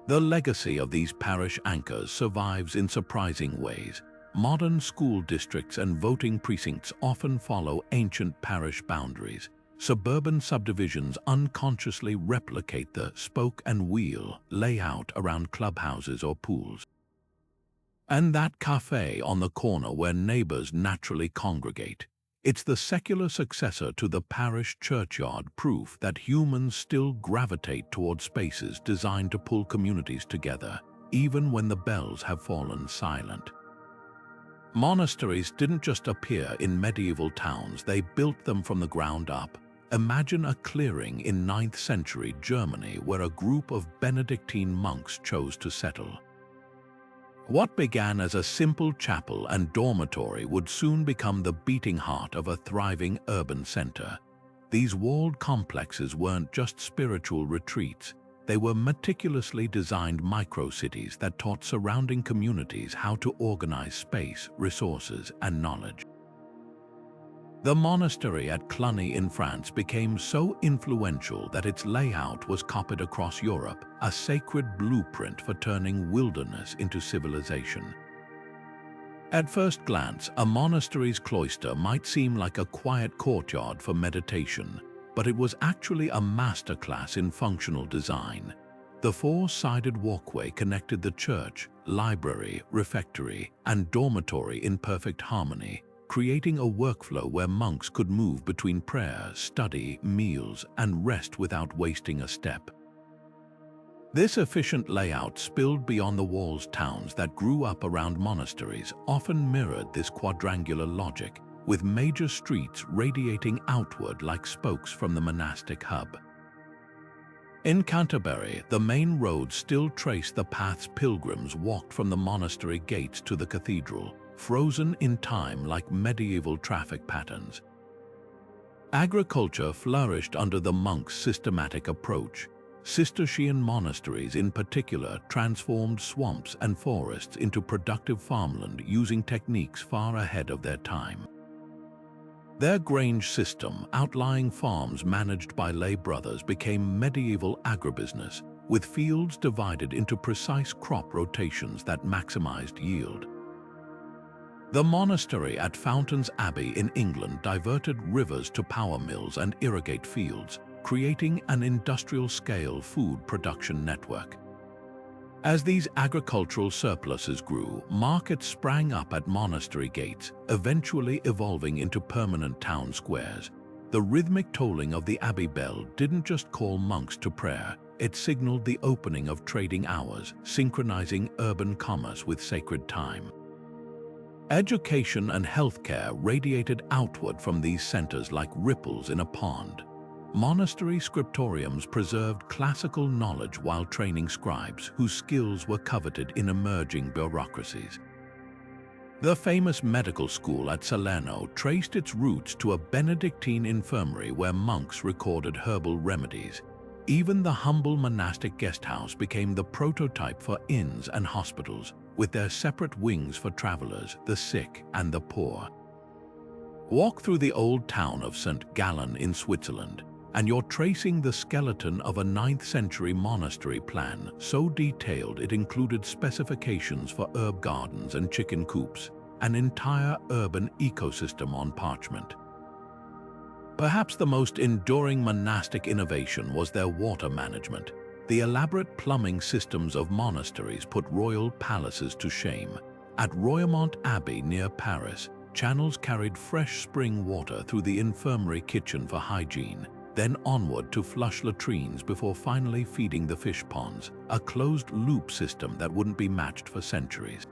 The legacy of these parish anchors survives in surprising ways. Modern school districts and voting precincts often follow ancient parish boundaries. Suburban subdivisions unconsciously replicate the spoke and wheel layout around clubhouses or pools. And that cafe on the corner where neighbors naturally congregate. It's the secular successor to the parish churchyard, proof that humans still gravitate toward spaces designed to pull communities together, even when the bells have fallen silent. Monasteries didn't just appear in medieval towns, they built them from the ground up. Imagine a clearing in 9th century Germany where a group of Benedictine monks chose to settle. What began as a simple chapel and dormitory would soon become the beating heart of a thriving urban center. These walled complexes weren't just spiritual retreats, they were meticulously designed micro-cities that taught surrounding communities how to organize space, resources, and knowledge. The monastery at Cluny in France became so influential that its layout was copied across Europe, a sacred blueprint for turning wilderness into civilization. At first glance, a monastery's cloister might seem like a quiet courtyard for meditation, but it was actually a masterclass in functional design. The four-sided walkway connected the church, library, refectory, and dormitory in perfect harmony, creating a workflow where monks could move between prayer, study, meals, and rest without wasting a step. This efficient layout spilled beyond the walls. Towns that grew up around monasteries often mirrored this quadrangular logic, with major streets radiating outward like spokes from the monastic hub. In Canterbury, the main roads still trace the paths pilgrims walked from the monastery gates to the cathedral, frozen in time like medieval traffic patterns. Agriculture flourished under the monks' systematic approach. Cistercian monasteries in particular transformed swamps and forests into productive farmland using techniques far ahead of their time. Their grange system, outlying farms managed by lay brothers, became medieval agribusiness, with fields divided into precise crop rotations that maximized yield. The monastery at Fountains Abbey in England diverted rivers to power mills and irrigate fields, creating an industrial-scale food production network. As these agricultural surpluses grew, markets sprang up at monastery gates, eventually evolving into permanent town squares. The rhythmic tolling of the abbey bell didn't just call monks to prayer, it signaled the opening of trading hours, synchronizing urban commerce with sacred time. Education and healthcare radiated outward from these centers like ripples in a pond. Monastery scriptoriums preserved classical knowledge while training scribes whose skills were coveted in emerging bureaucracies. The famous medical school at Salerno traced its roots to a Benedictine infirmary where monks recorded herbal remedies. Even the humble monastic guesthouse became the prototype for inns and hospitals, with their separate wings for travelers, the sick, and the poor. Walk through the old town of St. Gallen in Switzerland, and you're tracing the skeleton of a 9th century monastery plan so detailed it included specifications for herb gardens and chicken coops, an entire urban ecosystem on parchment. Perhaps the most enduring monastic innovation was their water management. The elaborate plumbing systems of monasteries put royal palaces to shame. At Royaumont Abbey near Paris, channels carried fresh spring water through the infirmary kitchen for hygiene, then onward to flush latrines before finally feeding the fish ponds, a closed-loop system that wouldn't be matched for centuries.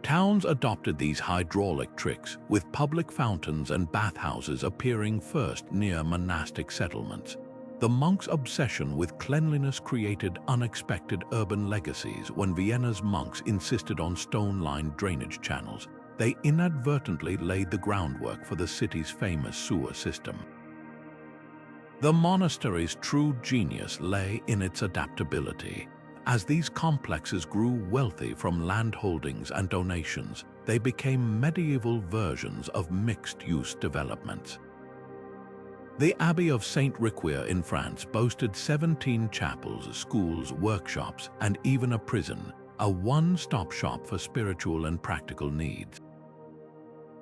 Towns adopted these hydraulic tricks, with public fountains and bathhouses appearing first near monastic settlements. The monks' obsession with cleanliness created unexpected urban legacies. When Vienna's monks insisted on stone-lined drainage channels, they inadvertently laid the groundwork for the city's famous sewer system. The monastery's true genius lay in its adaptability. As these complexes grew wealthy from land holdings and donations, they became medieval versions of mixed-use developments. The Abbey of Saint-Riquier in France boasted 17 chapels, schools, workshops, and even a prison, a one-stop shop for spiritual and practical needs.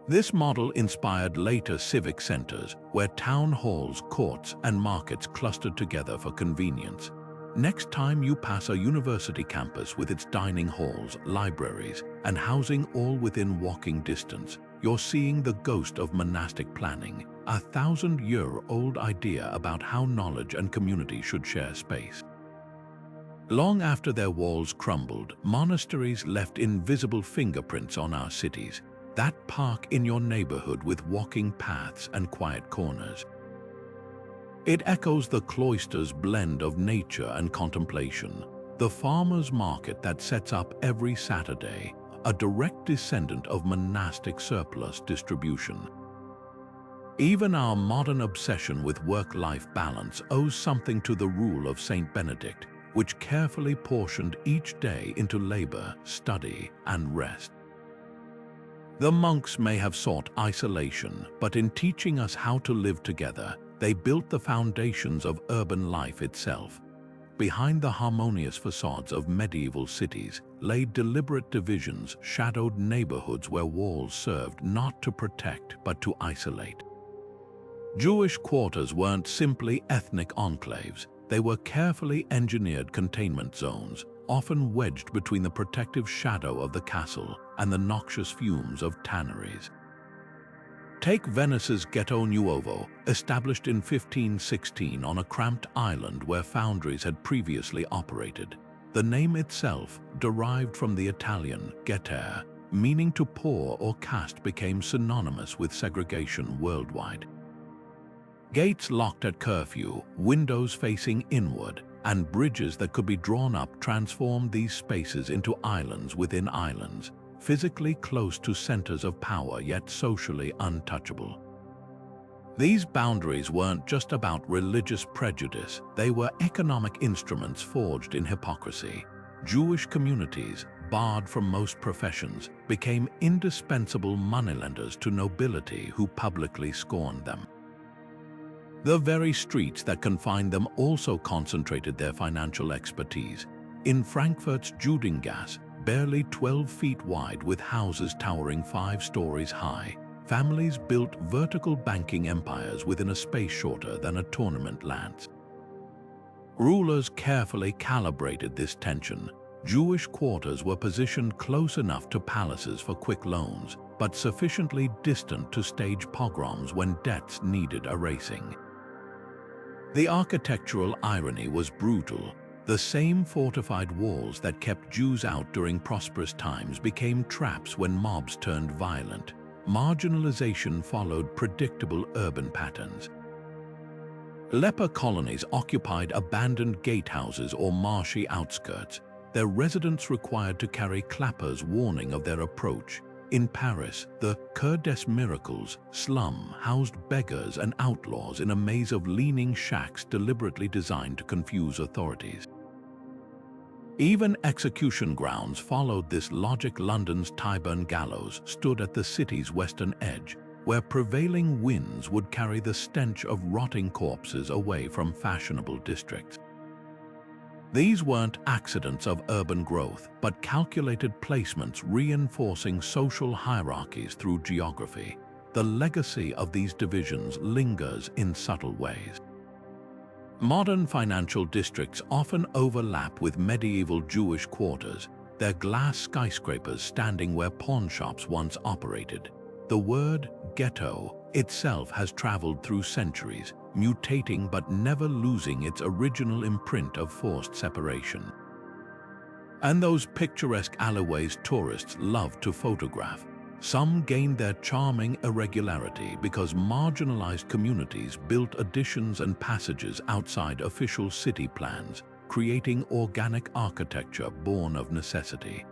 This model inspired later civic centers, where town halls, courts, and markets clustered together for convenience. Next time you pass a university campus with its dining halls, libraries, and housing all within walking distance, you're seeing the ghost of monastic planning, a 1,000-year-old idea about how knowledge and community should share space. Long after their walls crumbled, monasteries left invisible fingerprints on our cities. That park in your neighborhood with walking paths and quiet corners. It echoes the cloister's blend of nature and contemplation, the farmer's market that sets up every Saturday, a direct descendant of monastic surplus distribution. Even our modern obsession with work-life balance owes something to the rule of Saint Benedict, which carefully portioned each day into labor, study, and rest. The monks may have sought isolation, but in teaching us how to live together, they built the foundations of urban life itself. Behind the harmonious facades of medieval cities lay deliberate divisions, shadowed neighborhoods where walls served not to protect but to isolate. Jewish quarters weren't simply ethnic enclaves, they were carefully engineered containment zones, often wedged between the protective shadow of the castle and the noxious fumes of tanneries. Take Venice's Ghetto Nuovo, established in 1516 on a cramped island where foundries had previously operated. The name itself, derived from the Italian ghettere, meaning to pour or cast, became synonymous with segregation worldwide. Gates locked at curfew, windows facing inward, and bridges that could be drawn up transformed these spaces into islands within islands, physically close to centers of power yet socially untouchable. These boundaries weren't just about religious prejudice, they were economic instruments forged in hypocrisy. Jewish communities, barred from most professions, became indispensable moneylenders to nobility who publicly scorned them. The very streets that confined them also concentrated their financial expertise. In Frankfurt's Judengasse, barely 12 feet wide with houses towering 5 stories high, families built vertical banking empires within a space shorter than a tournament lance. Rulers carefully calibrated this tension. Jewish quarters were positioned close enough to palaces for quick loans, but sufficiently distant to stage pogroms when debts needed erasing. The architectural irony was brutal. The same fortified walls that kept Jews out during prosperous times became traps when mobs turned violent. Marginalization followed predictable urban patterns. Leper colonies occupied abandoned gatehouses or marshy outskirts, their residents required to carry clappers warning of their approach. In Paris, the Coeur des Miracles slum housed beggars and outlaws in a maze of leaning shacks deliberately designed to confuse authorities. Even execution grounds followed this logic. London's Tyburn gallows stood at the city's western edge, where prevailing winds would carry the stench of rotting corpses away from fashionable districts. These weren't accidents of urban growth, but calculated placements reinforcing social hierarchies through geography. The legacy of these divisions lingers in subtle ways. Modern financial districts often overlap with medieval Jewish quarters, their glass skyscrapers standing where pawnshops once operated. The word ghetto itself has traveled through centuries, mutating but never losing its original imprint of forced separation. And those picturesque alleyways tourists love to photograph. Some gained their charming irregularity because marginalized communities built additions and passages outside official city plans, creating organic architecture born of necessity.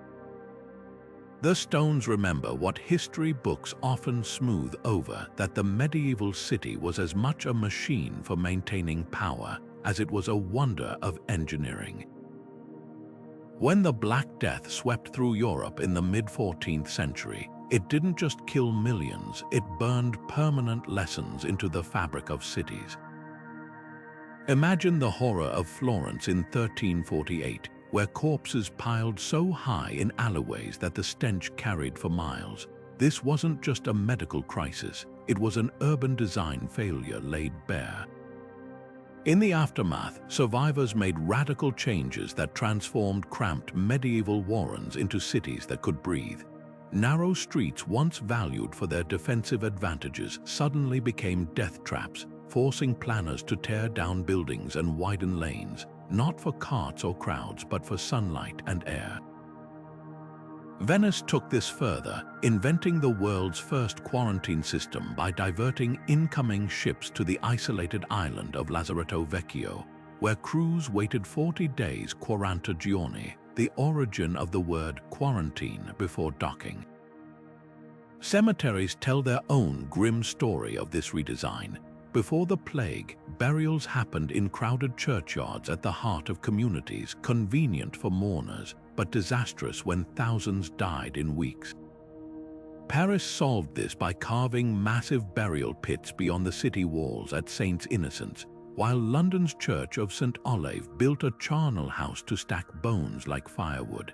The stones remember what history books often smooth over, that the medieval city was as much a machine for maintaining power as it was a wonder of engineering. When the Black Death swept through Europe in the mid-14th century, it didn't just kill millions, it burned permanent lessons into the fabric of cities. Imagine the horror of Florence in 1348, where corpses piled so high in alleyways that the stench carried for miles. This wasn't just a medical crisis, it was an urban design failure laid bare. In the aftermath, survivors made radical changes that transformed cramped medieval warrens into cities that could breathe. Narrow streets once valued for their defensive advantages suddenly became death traps, forcing planners to tear down buildings and widen lanes, not for carts or crowds but for sunlight and air. Venice took this further, inventing the world's first quarantine system by diverting incoming ships to the isolated island of Lazaretto Vecchio, where crews waited 40 days 40 giorni, the origin of the word quarantine, before docking. Cemeteries tell their own grim story of this redesign. Before the plague, burials happened in crowded churchyards at the heart of communities, convenient for mourners, but disastrous when thousands died in weeks. Paris solved this by carving massive burial pits beyond the city walls at Saints Innocents, while London's Church of St. Olave built a charnel house to stack bones like firewood.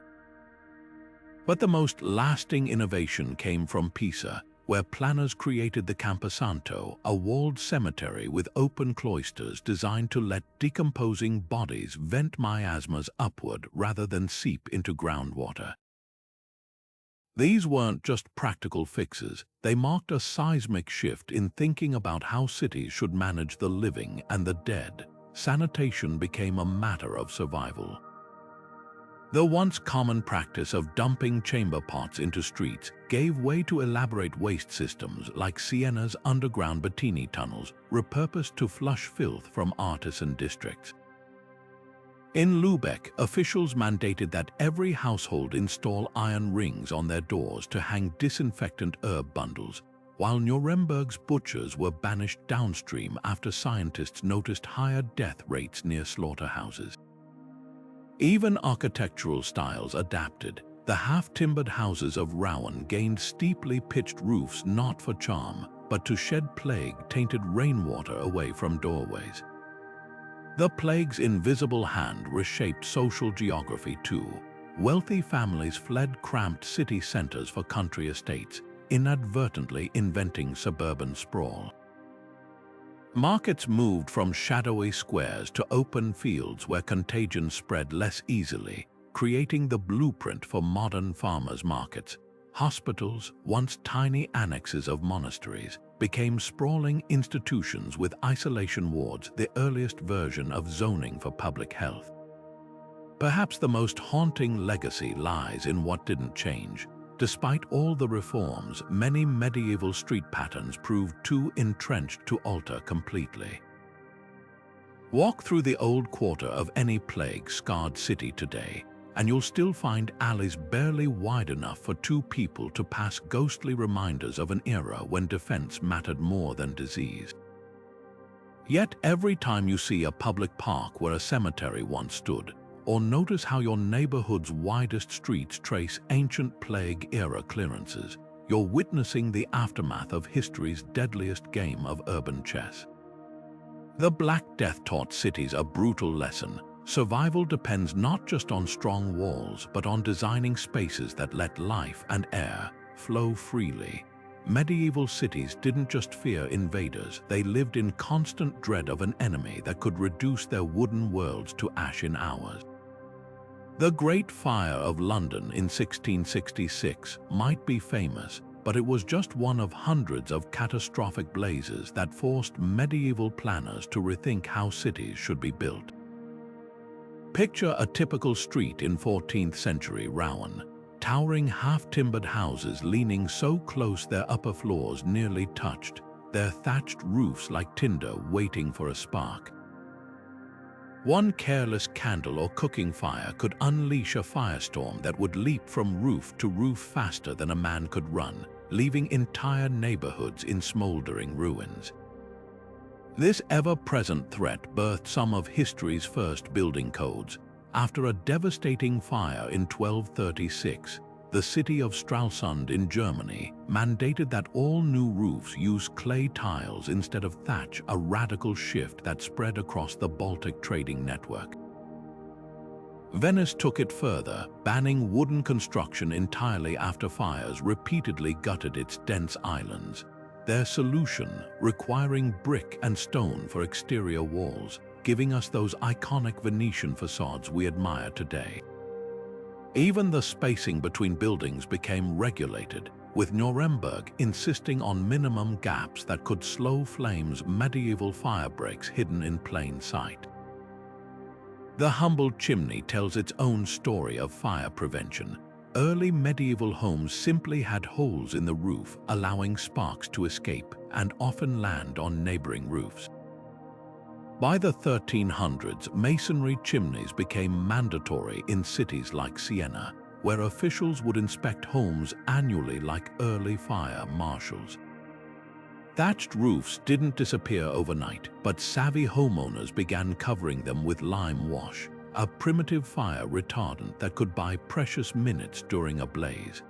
But the most lasting innovation came from Pisa, where planners created the Camposanto, a walled cemetery with open cloisters designed to let decomposing bodies vent miasmas upward rather than seep into groundwater. These weren't just practical fixes, they marked a seismic shift in thinking about how cities should manage the living and the dead. Sanitation became a matter of survival. The once common practice of dumping chamber pots into streets gave way to elaborate waste systems like Siena's underground Bettini tunnels, repurposed to flush filth from artisan districts. In Lübeck, officials mandated that every household install iron rings on their doors to hang disinfectant herb bundles, while Nuremberg's butchers were banished downstream after scientists noticed higher death rates near slaughterhouses. Even architectural styles adapted. The half-timbered houses of Rouen gained steeply pitched roofs not for charm, but to shed plague-tainted rainwater away from doorways. The plague's invisible hand reshaped social geography too. Wealthy families fled cramped city centers for country estates, inadvertently inventing suburban sprawl. Markets moved from shadowy squares to open fields where contagion spread less easily, creating the blueprint for modern farmers' markets. Hospitals, once tiny annexes of monasteries, became sprawling institutions with isolation wards, the earliest version of zoning for public health. Perhaps the most haunting legacy lies in what didn't change. Despite all the reforms, many medieval street patterns proved too entrenched to alter completely. Walk through the old quarter of any plague-scarred city today, and you'll still find alleys barely wide enough for two people to pass, ghostly reminders of an era when defense mattered more than disease. Yet every time you see a public park where a cemetery once stood, or notice how your neighborhood's widest streets trace ancient plague-era clearances, you're witnessing the aftermath of history's deadliest game of urban chess. The Black Death taught cities a brutal lesson. Survival depends not just on strong walls, but on designing spaces that let life and air flow freely. Medieval cities didn't just fear invaders, they lived in constant dread of an enemy that could reduce their wooden worlds to ash in hours. The Great Fire of London in 1666 might be famous, but it was just one of hundreds of catastrophic blazes that forced medieval planners to rethink how cities should be built. Picture a typical street in 14th century Rouen, towering half-timbered houses leaning so close their upper floors nearly touched, their thatched roofs like tinder waiting for a spark. One careless candle or cooking fire could unleash a firestorm that would leap from roof to roof faster than a man could run, leaving entire neighborhoods in smoldering ruins. This ever-present threat birthed some of history's first building codes. After a devastating fire in 1236, the city of Stralsund in Germany mandated that all new roofs use clay tiles instead of thatch, a radical shift that spread across the Baltic trading network. Venice took it further, banning wooden construction entirely after fires repeatedly gutted its dense islands. Their solution, requiring brick and stone for exterior walls, giving us those iconic Venetian facades we admire today. Even the spacing between buildings became regulated, with Nuremberg insisting on minimum gaps that could slow flames, medieval fire breaks hidden in plain sight. The humble chimney tells its own story of fire prevention. Early medieval homes simply had holes in the roof, allowing sparks to escape and often land on neighboring roofs. By the 1300s, masonry chimneys became mandatory in cities like Siena, where officials would inspect homes annually like early fire marshals. Thatched roofs didn't disappear overnight, but savvy homeowners began covering them with lime wash, a primitive fire retardant that could buy precious minutes during a blaze.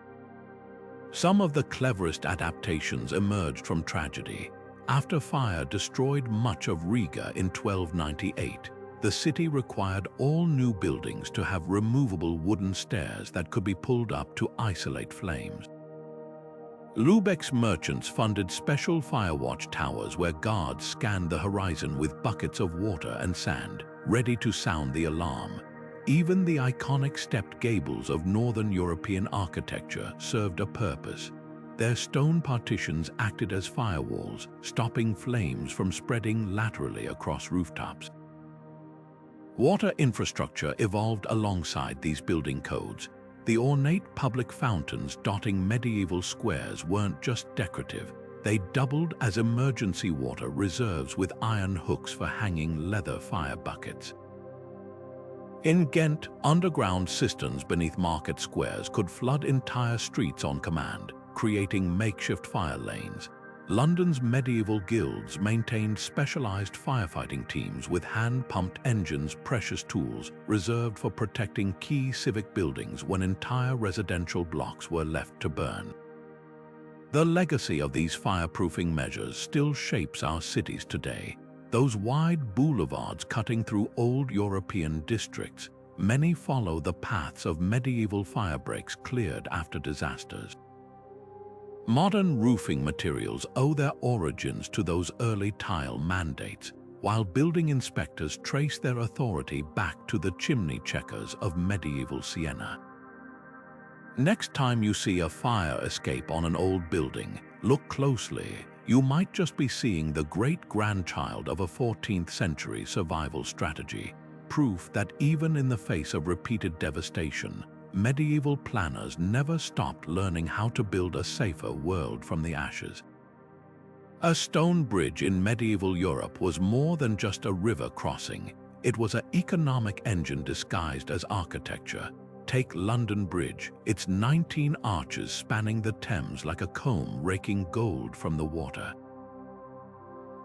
Some of the cleverest adaptations emerged from tragedy. After fire destroyed much of Riga in 1298, the city required all new buildings to have removable wooden stairs that could be pulled up to isolate flames. Lübeck's merchants funded special firewatch towers where guards scanned the horizon with buckets of water and sand, ready to sound the alarm. Even the iconic stepped gables of Northern European architecture served a purpose. Their stone partitions acted as firewalls, stopping flames from spreading laterally across rooftops. Water infrastructure evolved alongside these building codes. The ornate public fountains dotting medieval squares weren't just decorative. They doubled as emergency water reserves with iron hooks for hanging leather fire buckets. In Ghent, underground cisterns beneath market squares could flood entire streets on command, creating makeshift fire lanes. London's medieval guilds maintained specialized firefighting teams with hand-pumped engines, precious tools reserved for protecting key civic buildings when entire residential blocks were left to burn. The legacy of these fireproofing measures still shapes our cities today. Those wide boulevards cutting through old European districts, many follow the paths of medieval firebreaks cleared after disasters. Modern roofing materials owe their origins to those early tile mandates, while building inspectors trace their authority back to the chimney checkers of medieval Siena. Next time you see a fire escape on an old building, look closely. You might just be seeing the great-grandchild of a 14th century survival strategy, proof that even in the face of repeated devastation, medieval planners never stopped learning how to build a safer world from the ashes. A stone bridge in medieval Europe was more than just a river crossing. It was an economic engine disguised as architecture. Take London Bridge, its 19 arches spanning the Thames like a comb raking gold from the water.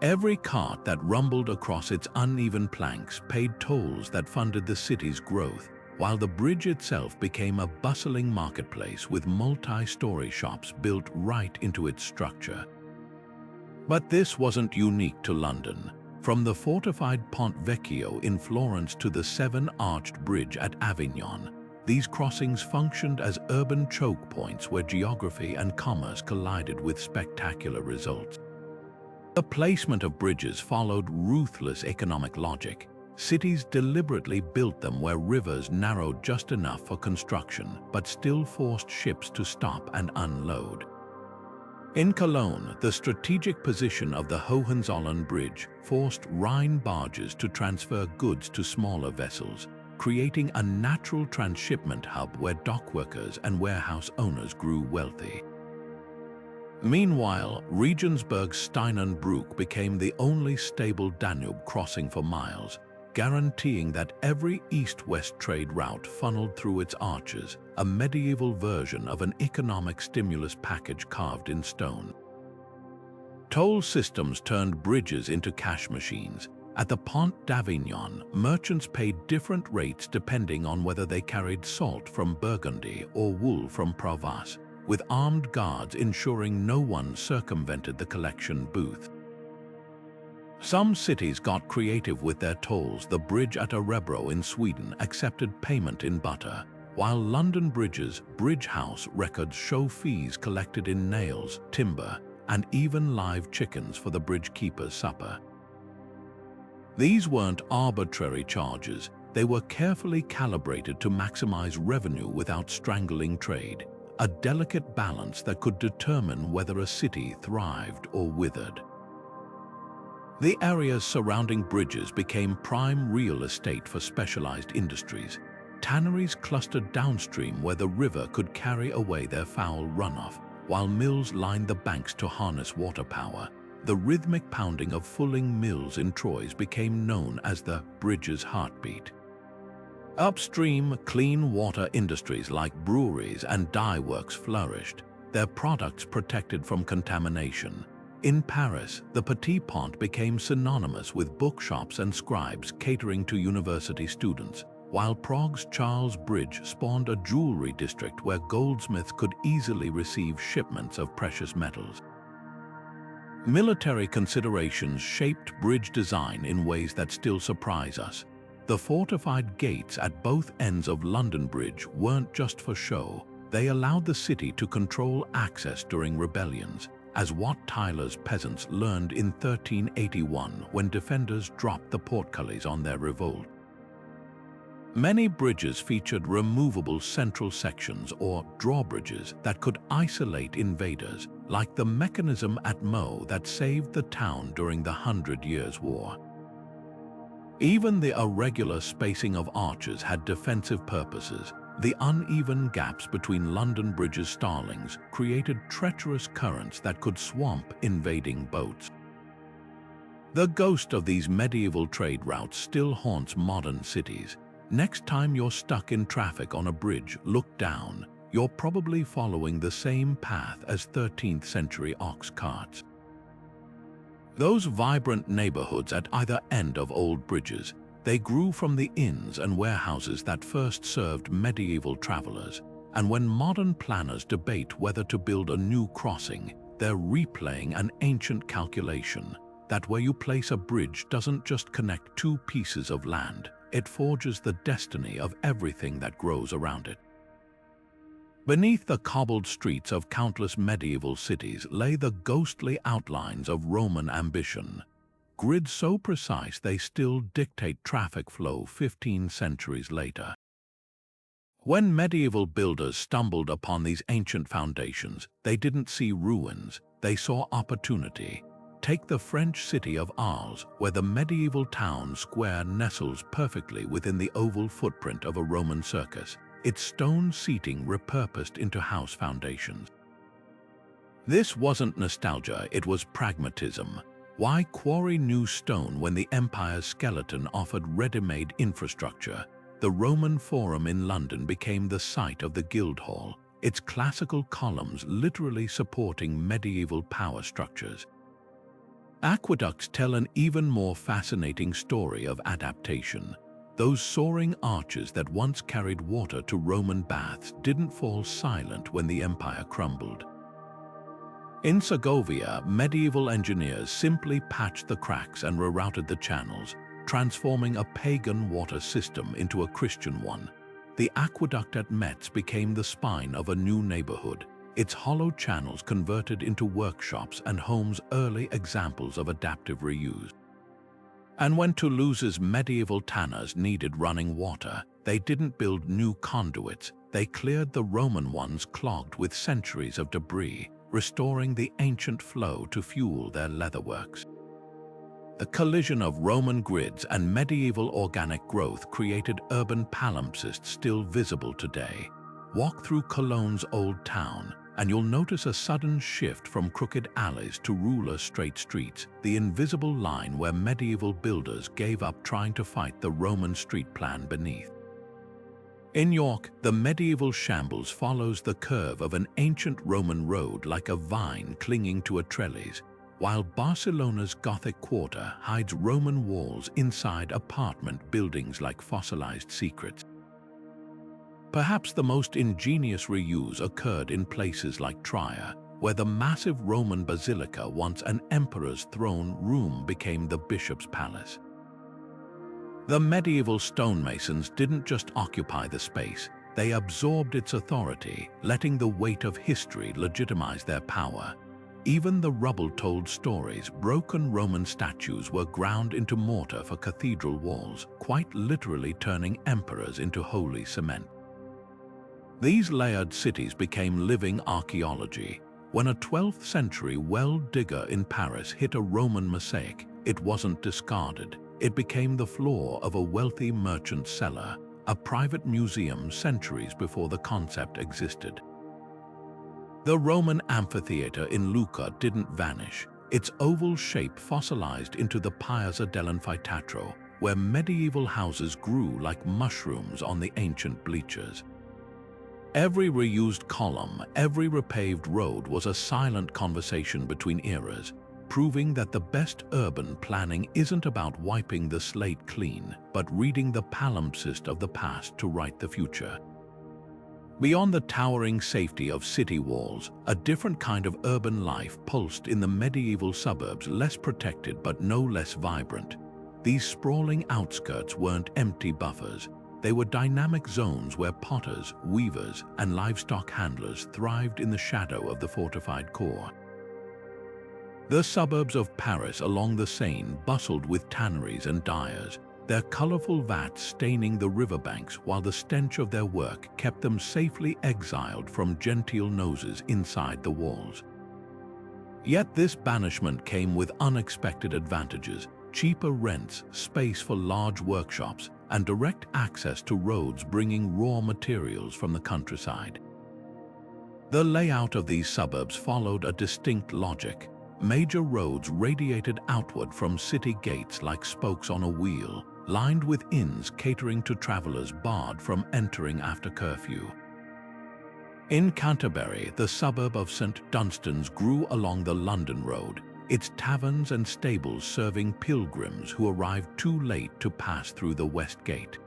Every cart that rumbled across its uneven planks paid tolls that funded the city's growth, while the bridge itself became a bustling marketplace with multi-story shops built right into its structure. But this wasn't unique to London. From the fortified Ponte Vecchio in Florence to the seven-arched bridge at Avignon, these crossings functioned as urban choke points where geography and commerce collided with spectacular results. The placement of bridges followed ruthless economic logic. Cities deliberately built them where rivers narrowed just enough for construction, but still forced ships to stop and unload. In Cologne, the strategic position of the Hohenzollern Bridge forced Rhine barges to transfer goods to smaller vessels, creating a natural transshipment hub where dockworkers and warehouse owners grew wealthy. Meanwhile, Regensburg's Steinernbruck became the only stable Danube crossing for miles, guaranteeing that every east-west trade route funneled through its arches, a medieval version of an economic stimulus package carved in stone. Toll systems turned bridges into cash machines. At the Pont d'Avignon, merchants paid different rates depending on whether they carried salt from Burgundy or wool from Provence, with armed guards ensuring no one circumvented the collection booth. Some cities got creative with their tolls. The bridge at Örebro in Sweden accepted payment in butter, while London Bridge's Bridge House records show fees collected in nails, timber, and even live chickens for the bridge keeper's supper. These weren't arbitrary charges. They were carefully calibrated to maximize revenue without strangling trade, a delicate balance that could determine whether a city thrived or withered. The areas surrounding bridges became prime real estate for specialized industries. Tanneries clustered downstream where the river could carry away their foul runoff, while mills lined the banks to harness water power. The rhythmic pounding of fulling mills in Troyes became known as the bridge's heartbeat. Upstream, clean water industries like breweries and dye works flourished, their products protected from contamination. In Paris, the Petit Pont became synonymous with bookshops and scribes catering to university students, while Prague's Charles Bridge spawned a jewelry district where goldsmiths could easily receive shipments of precious metals. Military considerations shaped bridge design in ways that still surprise us. The fortified gates at both ends of London Bridge weren't just for show. They allowed the city to control access during rebellions, as Wat Tyler's peasants learned in 1381 when defenders dropped the portcullis on their revolt. Many bridges featured removable central sections or drawbridges that could isolate invaders, like the mechanism at Meaux that saved the town during the 100 Years' War. Even the irregular spacing of arches had defensive purposes. The uneven gaps between London Bridge's starlings created treacherous currents that could swamp invading boats. The ghost of these medieval trade routes still haunts modern cities. Next time you're stuck in traffic on a bridge, look down. You're probably following the same path as 13th century ox carts. Those vibrant neighborhoods at either end of old bridges, they grew from the inns and warehouses that first served medieval travelers. And when modern planners debate whether to build a new crossing, they're replaying an ancient calculation that where you place a bridge doesn't just connect two pieces of land, it forges the destiny of everything that grows around it. Beneath the cobbled streets of countless medieval cities lay the ghostly outlines of Roman ambition, grids so precise they still dictate traffic flow 15 centuries later. When medieval builders stumbled upon these ancient foundations, they didn't see ruins, they saw opportunity. Take the French city of Arles, where the medieval town square nestles perfectly within the oval footprint of a Roman circus, its stone seating repurposed into house foundations. This wasn't nostalgia, it was pragmatism. Why quarry new stone when the empire's skeleton offered ready-made infrastructure? The Roman Forum in London became the site of the Guildhall, its classical columns literally supporting medieval power structures. Aqueducts tell an even more fascinating story of adaptation. Those soaring arches that once carried water to Roman baths didn't fall silent when the empire crumbled. In Segovia, medieval engineers simply patched the cracks and rerouted the channels, transforming a pagan water system into a Christian one. The aqueduct at Metz became the spine of a new neighborhood, its hollow channels converted into workshops and homes, early examples of adaptive reuse. And when Toulouse's medieval tanners needed running water, they didn't build new conduits, they cleared the Roman ones clogged with centuries of debris, restoring the ancient flow to fuel their leatherworks. The collision of Roman grids and medieval organic growth created urban palimpsests still visible today. Walk through Cologne's old town, and you'll notice a sudden shift from crooked alleys to ruler straight streets, the invisible line where medieval builders gave up trying to fight the Roman street plan beneath. In York, the medieval shambles follows the curve of an ancient Roman road like a vine clinging to a trellis, while Barcelona's Gothic quarter hides Roman walls inside apartment buildings like fossilized secrets. Perhaps the most ingenious reuse occurred in places like Trier, where the massive Roman basilica, once an emperor's throne room, became the bishop's palace. The medieval stonemasons didn't just occupy the space, they absorbed its authority, letting the weight of history legitimize their power. Even the rubble told stories. Broken Roman statues were ground into mortar for cathedral walls, quite literally turning emperors into holy cement. These layered cities became living archaeology. When a 12th century well digger in Paris hit a Roman mosaic, it wasn't discarded. It became the floor of a wealthy merchant's cellar, a private museum centuries before the concept existed. The Roman amphitheater in Lucca didn't vanish. Its oval shape fossilized into the Piazza dell'Anfiteatro, where medieval houses grew like mushrooms on the ancient bleachers. Every reused column, every repaved road was a silent conversation between eras, proving that the best urban planning isn't about wiping the slate clean, but reading the palimpsest of the past to write the future. Beyond the towering safety of city walls, a different kind of urban life pulsed in the medieval suburbs, less protected but no less vibrant. These sprawling outskirts weren't empty buffers. They were dynamic zones where potters, weavers, and livestock handlers thrived in the shadow of the fortified core. The suburbs of Paris along the Seine bustled with tanneries and dyers, their colorful vats staining the riverbanks, while the stench of their work kept them safely exiled from genteel noses inside the walls. Yet this banishment came with unexpected advantages: cheaper rents, space for large workshops, and direct access to roads bringing raw materials from the countryside. The layout of these suburbs followed a distinct logic. Major roads radiated outward from city gates like spokes on a wheel, lined with inns catering to travelers barred from entering after curfew. In Canterbury, the suburb of St. Dunstan's grew along the London Road, its taverns and stables serving pilgrims who arrived too late to pass through the West Gate.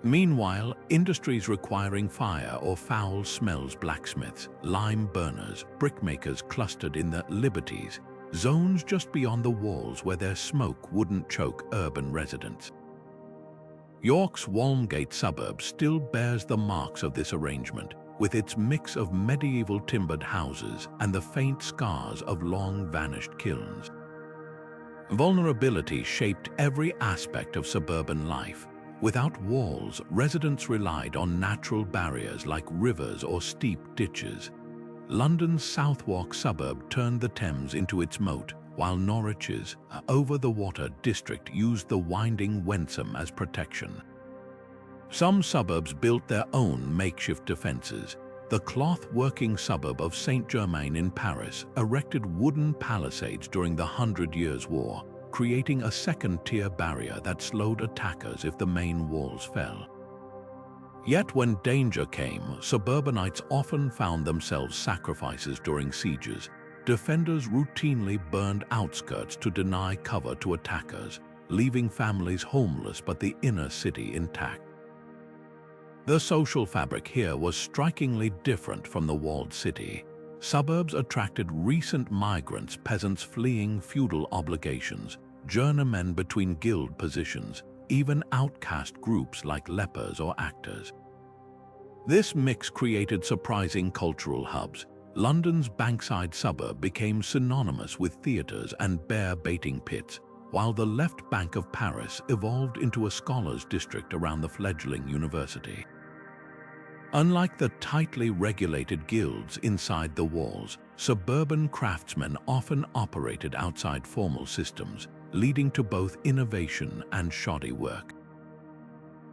Meanwhile, industries requiring fire or foul smells, blacksmiths, lime burners, brickmakers clustered in the Liberties, zones just beyond the walls where their smoke wouldn't choke urban residents. York's Walmgate suburb still bears the marks of this arrangement, with its mix of medieval timbered houses and the faint scars of long-vanished kilns. Vulnerability shaped every aspect of suburban life. Without walls, residents relied on natural barriers like rivers or steep ditches. London's Southwark suburb turned the Thames into its moat, while Norwich's over-the-water district used the winding Wensum as protection. Some suburbs built their own makeshift defenses. The cloth-working suburb of Saint-Germain in Paris erected wooden palisades during the 100 Years' War, creating a second-tier barrier that slowed attackers if the main walls fell. Yet when danger came, suburbanites often found themselves sacrifices during sieges. Defenders routinely burned outskirts to deny cover to attackers, leaving families homeless but the inner city intact. The social fabric here was strikingly different from the walled city. Suburbs attracted recent migrants, peasants fleeing feudal obligations, journeymen between guild positions, even outcast groups like lepers or actors. This mix created surprising cultural hubs. London's Bankside suburb became synonymous with theatres and bear-baiting pits, while the left bank of Paris evolved into a scholars' district around the fledgling university. Unlike the tightly regulated guilds inside the walls, suburban craftsmen often operated outside formal systems, leading to both innovation and shoddy work.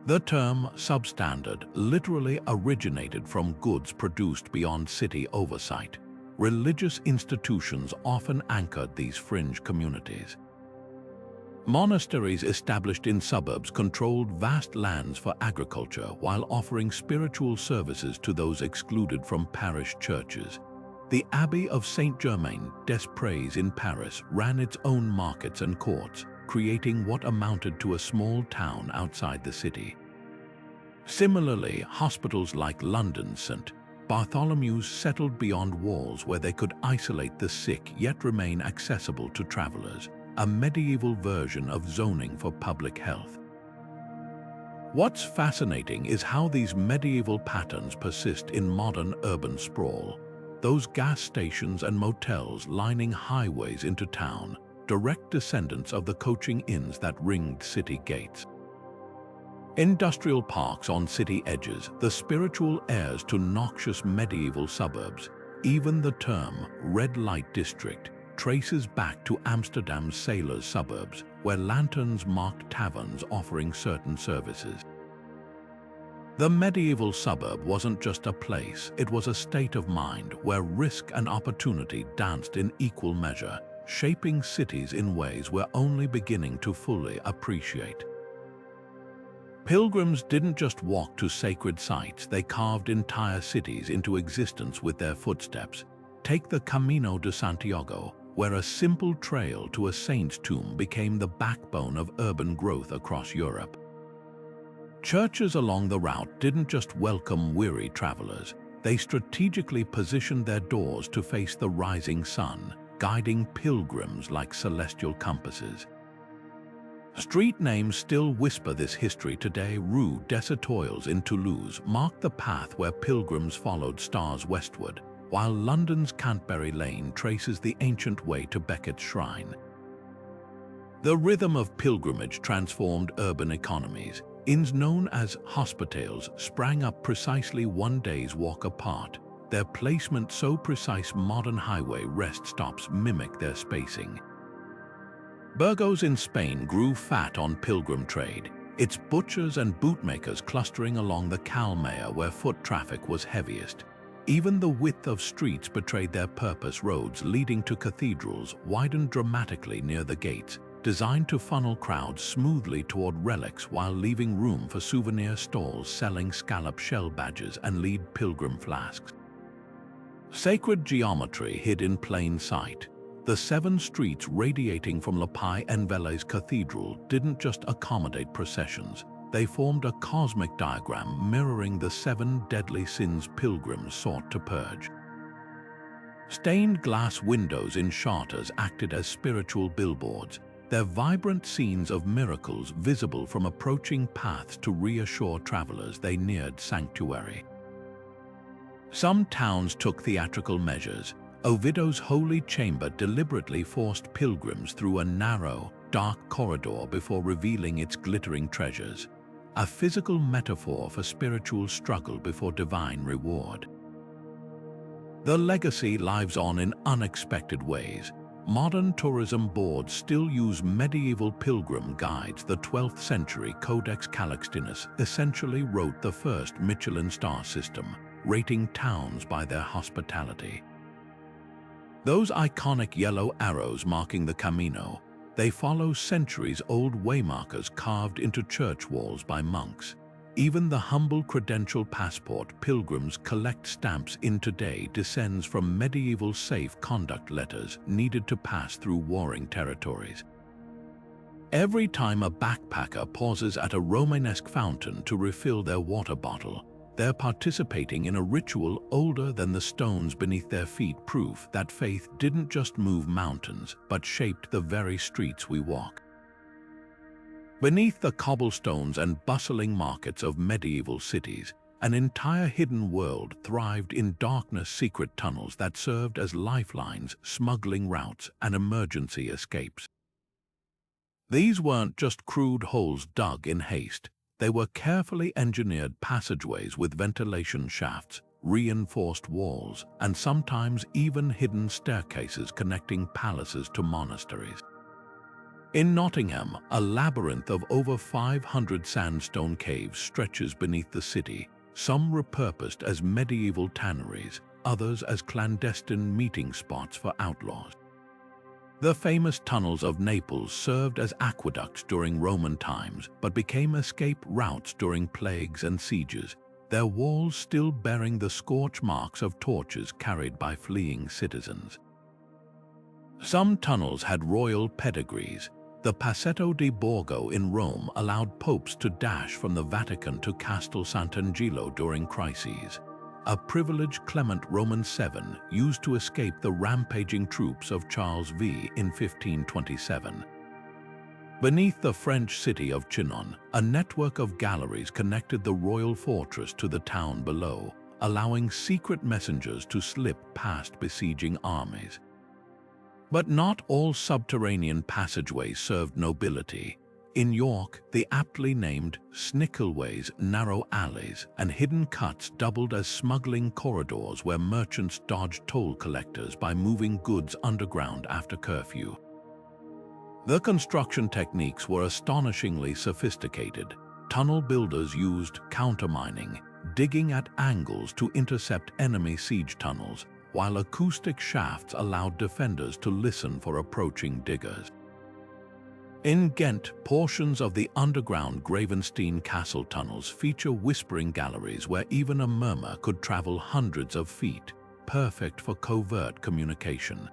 The term substandard literally originated from goods produced beyond city oversight. Religious institutions often anchored these fringe communities. Monasteries established in suburbs controlled vast lands for agriculture while offering spiritual services to those excluded from parish churches. The Abbey of Saint-Germain-des-Prés in Paris ran its own markets and courts, creating what amounted to a small town outside the city. Similarly, hospitals like London's St. Bartholomews settled beyond walls where they could isolate the sick yet remain accessible to travelers, a medieval version of zoning for public health. What's fascinating is how these medieval patterns persist in modern urban sprawl. Those gas stations and motels lining highways into town, direct descendants of the coaching inns that ringed city gates. Industrial parks on city edges, the spiritual heirs to noxious medieval suburbs. Even the term red light district traces back to Amsterdam's sailors' suburbs, where lanterns marked taverns offering certain services. The medieval suburb wasn't just a place, it was a state of mind where risk and opportunity danced in equal measure, shaping cities in ways we're only beginning to fully appreciate. Pilgrims didn't just walk to sacred sites, they carved entire cities into existence with their footsteps. Take the Camino de Santiago, where a simple trail to a saint's tomb became the backbone of urban growth across Europe. Churches along the route didn't just welcome weary travelers, they strategically positioned their doors to face the rising sun, guiding pilgrims like celestial compasses. Street names still whisper this history today. Rue des Étoiles in Toulouse marked the path where pilgrims followed stars westward, while London's Cantbury Lane traces the ancient way to Becket's shrine. The rhythm of pilgrimage transformed urban economies. Inns known as hospitals sprang up precisely one day's walk apart, their placement so precise modern highway rest stops mimic their spacing. Burgos in Spain grew fat on pilgrim trade, its butchers and bootmakers clustering along the Calmaya where foot traffic was heaviest. Even the width of streets betrayed their purpose. Roads leading to cathedrals widened dramatically near the gates, designed to funnel crowds smoothly toward relics while leaving room for souvenir stalls selling scallop shell badges and lead pilgrim flasks. Sacred geometry hid in plain sight. The 7 streets radiating from La Paix-en-Velay's cathedral didn't just accommodate processions, they formed a cosmic diagram mirroring the 7 deadly sins pilgrims sought to purge. Stained glass windows in charters acted as spiritual billboards, their vibrant scenes of miracles visible from approaching paths to reassure travelers they neared sanctuary. Some towns took theatrical measures. Oviedo's holy chamber deliberately forced pilgrims through a narrow, dark corridor before revealing its glittering treasures, a physical metaphor for spiritual struggle before divine reward. The legacy lives on in unexpected ways. Modern tourism boards still use medieval pilgrim guides. The 12th century Codex Calixtinus essentially wrote the first Michelin star system, rating towns by their hospitality. Those iconic yellow arrows marking the Camino, they follow centuries-old waymarkers carved into church walls by monks. Even the humble credential passport pilgrims collect stamps in today descends from medieval safe conduct letters needed to pass through warring territories. Every time a backpacker pauses at a Romanesque fountain to refill their water bottle, they're participating in a ritual older than the stones beneath their feet, proof that faith didn't just move mountains, but shaped the very streets we walk. Beneath the cobblestones and bustling markets of medieval cities, an entire hidden world thrived in darkness. Secret tunnels that served as lifelines, smuggling routes, and emergency escapes. These weren't just crude holes dug in haste. They were carefully engineered passageways with ventilation shafts, reinforced walls, and sometimes even hidden staircases connecting palaces to monasteries. In Nottingham, a labyrinth of over 500 sandstone caves stretches beneath the city, some repurposed as medieval tanneries, others as clandestine meeting spots for outlaws. The famous tunnels of Naples served as aqueducts during Roman times, but became escape routes during plagues and sieges, their walls still bearing the scorch marks of torches carried by fleeing citizens. Some tunnels had royal pedigrees. The Passetto di Borgo in Rome allowed popes to dash from the Vatican to Castel Sant'Angelo during crises. a privileged Clement Roman VII used to escape the rampaging troops of Charles V in 1527. Beneath the French city of Chinon, a network of galleries connected the royal fortress to the town below, allowing secret messengers to slip past besieging armies. But not all subterranean passageways served nobility. In York, the aptly named Snickelways, narrow alleys, and hidden cuts doubled as smuggling corridors where merchants dodged toll collectors by moving goods underground after curfew. The construction techniques were astonishingly sophisticated. Tunnel builders used countermining, digging at angles to intercept enemy siege tunnels, while acoustic shafts allowed defenders to listen for approaching diggers. In Ghent, portions of the underground Gravenstein Castle tunnels feature whispering galleries where even a murmur could travel hundreds of feet, perfect for covert communication.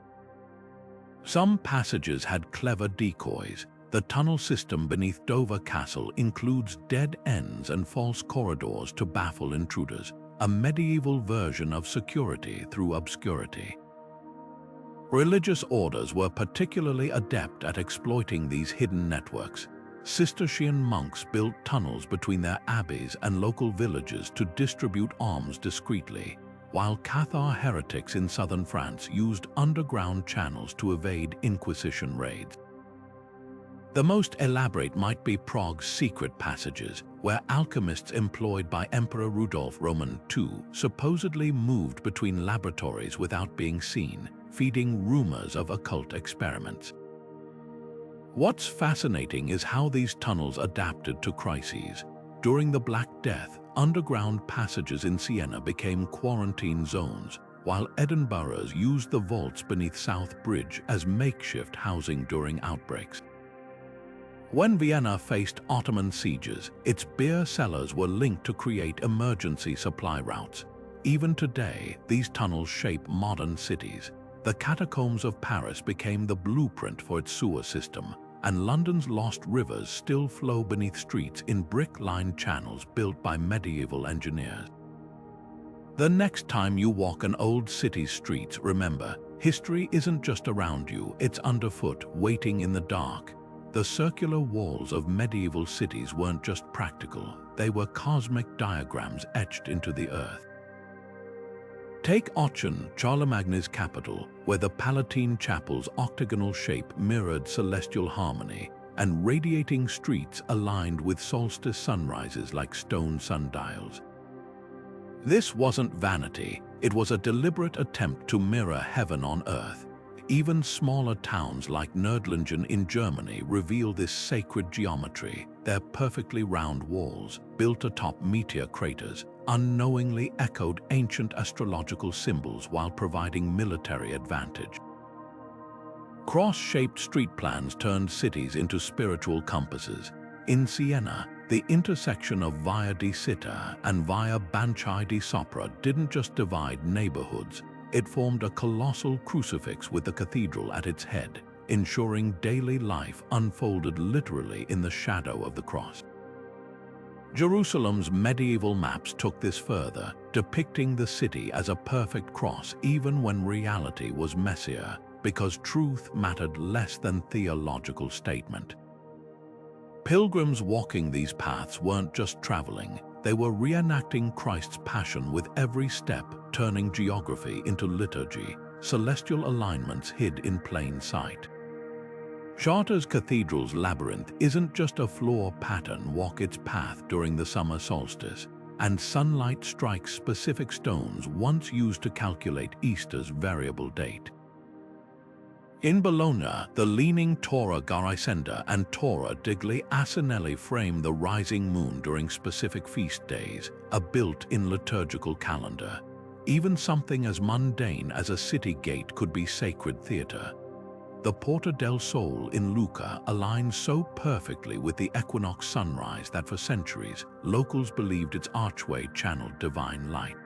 Some passages had clever decoys. The tunnel system beneath Dover Castle includes dead ends and false corridors to baffle intruders, a medieval version of security through obscurity. Religious orders were particularly adept at exploiting these hidden networks. Cistercian monks built tunnels between their abbeys and local villages to distribute alms discreetly, while Cathar heretics in southern France used underground channels to evade Inquisition raids. The most elaborate might be Prague's secret passages, where alchemists employed by Emperor Rudolf Roman II supposedly moved between laboratories without being seen, feeding rumors of occult experiments. What's fascinating is how these tunnels adapted to crises. During the Black Death, underground passages in Siena became quarantine zones, while Edinburgh's used the vaults beneath South Bridge as makeshift housing during outbreaks. When Vienna faced Ottoman sieges, its beer cellars were linked to create emergency supply routes. Even today, these tunnels shape modern cities. The catacombs of Paris became the blueprint for its sewer system, and London's lost rivers still flow beneath streets in brick-lined channels built by medieval engineers. The next time you walk an old city's streets, remember, history isn't just around you, it's underfoot, waiting in the dark. The circular walls of medieval cities weren't just practical, they were cosmic diagrams etched into the earth. Take Aachen, Charlemagne's capital, where the Palatine Chapel's octagonal shape mirrored celestial harmony, and radiating streets aligned with solstice sunrises like stone sundials. This wasn't vanity, it was a deliberate attempt to mirror heaven on earth. Even smaller towns like Nördlingen in Germany reveal this sacred geometry. Their perfectly round walls, built atop meteor craters, unknowingly echoed ancient astrological symbols while providing military advantage. Cross-shaped street plans turned cities into spiritual compasses. In Siena, the intersection of Via di Città and Via Banchi di Sopra didn't just divide neighborhoods, it formed a colossal crucifix with the cathedral at its head, ensuring daily life unfolded literally in the shadow of the cross. Jerusalem's medieval maps took this further, depicting the city as a perfect cross even when reality was messier, because truth mattered less than theological statement. Pilgrims walking these paths weren't just traveling, they were reenacting Christ's passion with every step, turning geography into liturgy, celestial alignments hid in plain sight. Chartres Cathedral's Labyrinth isn't just a floor pattern, walk its path during the summer solstice, and sunlight strikes specific stones once used to calculate Easter's variable date. In Bologna, the leaning Torre Garisenda and Torre degli Asinelli frame the rising moon during specific feast days, a built-in liturgical calendar. Even something as mundane as a city gate could be sacred theater. The Porta del Sole in Lucca aligns so perfectly with the equinox sunrise that for centuries, locals believed its archway channeled divine light.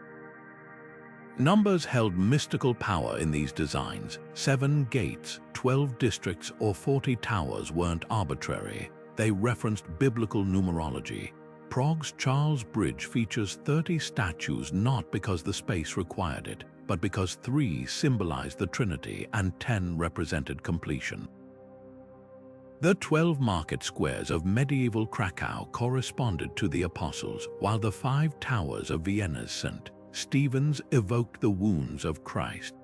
Numbers held mystical power in these designs. 7 gates, 12 districts, or 40 towers weren't arbitrary. They referenced biblical numerology. Prague's Charles Bridge features 30 statues not because the space required it, but because 3 symbolized the Trinity and 10 represented completion. The 12 market squares of medieval Krakow corresponded to the apostles, while the 5 towers of Vienna's St. Stephen's evoked the wounds of Christ.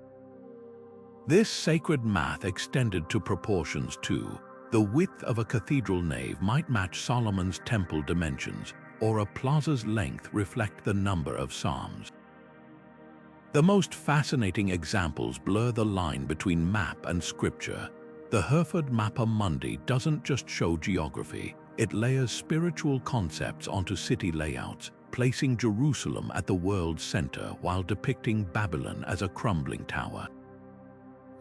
This sacred math extended to proportions too. The width of a cathedral nave might match Solomon's temple dimensions, or a plaza's length reflect the number of psalms. The most fascinating examples blur the line between map and scripture. The Hereford Mappa Mundi doesn't just show geography, it layers spiritual concepts onto city layouts, placing Jerusalem at the world's center while depicting Babylon as a crumbling tower.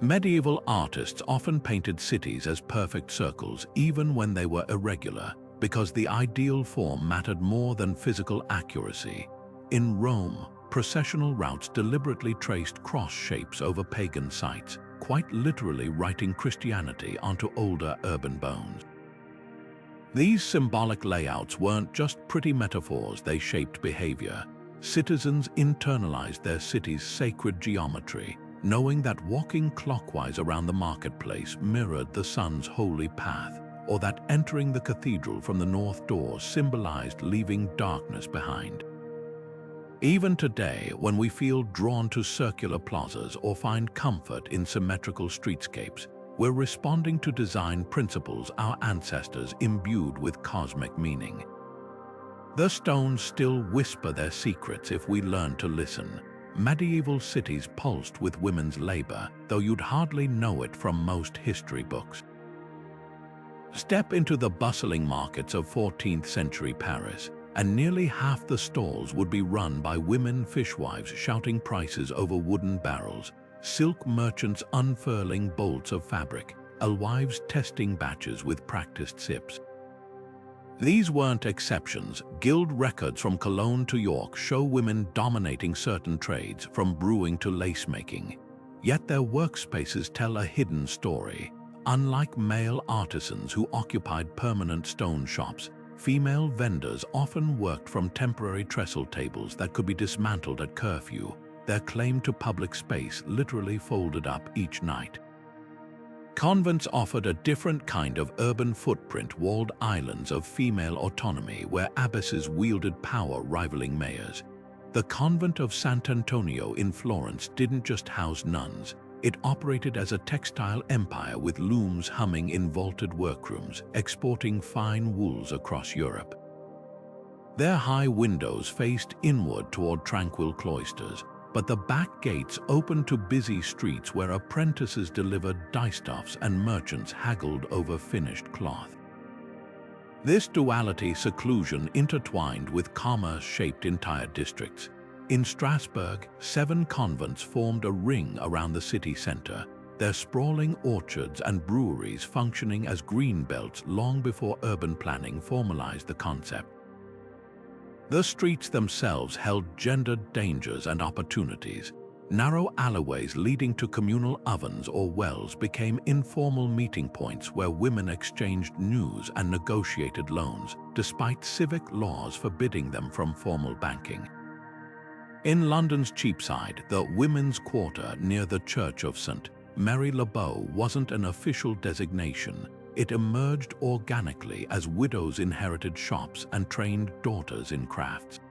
Medieval artists often painted cities as perfect circles even when they were irregular, because the ideal form mattered more than physical accuracy. In Rome, processional routes deliberately traced cross shapes over pagan sites, quite literally writing Christianity onto older urban bones. These symbolic layouts weren't just pretty metaphors, they shaped behavior. Citizens internalized their city's sacred geometry, knowing that walking clockwise around the marketplace mirrored the sun's holy path, or that entering the cathedral from the north door symbolized leaving darkness behind. Even today, when we feel drawn to circular plazas or find comfort in symmetrical streetscapes, we're responding to design principles our ancestors imbued with cosmic meaning. The stones still whisper their secrets if we learn to listen. Medieval cities pulsed with women's labor, though you'd hardly know it from most history books. Step into the bustling markets of 14th century Paris, and nearly half the stalls would be run by women fishwives shouting prices over wooden barrels, silk merchants unfurling bolts of fabric, alewives testing batches with practiced sips. These weren't exceptions. Guild records from Cologne to York show women dominating certain trades, from brewing to lace-making. Yet their workspaces tell a hidden story. Unlike male artisans who occupied permanent stone shops, female vendors often worked from temporary trestle tables that could be dismantled at curfew, their claim to public space literally folded up each night. Convents offered a different kind of urban footprint, walled islands of female autonomy where abbesses wielded power rivaling mayors. The convent of Sant'Antonio in Florence didn't just house nuns, it operated as a textile empire with looms humming in vaulted workrooms, exporting fine wools across Europe. Their high windows faced inward toward tranquil cloisters, but the back gates opened to busy streets where apprentices delivered dyestuffs and merchants haggled over finished cloth. This duality seclusion intertwined with commerce shaped entire districts. In Strasbourg, 7 convents formed a ring around the city center, their sprawling orchards and breweries functioning as green belts long before urban planning formalized the concept. The streets themselves held gendered dangers and opportunities. Narrow alleyways leading to communal ovens or wells became informal meeting points where women exchanged news and negotiated loans, despite civic laws forbidding them from formal banking. In London's Cheapside, the Women's Quarter near the Church of St. Mary le Bow wasn't an official designation. It emerged organically as widows inherited shops and trained daughters in crafts.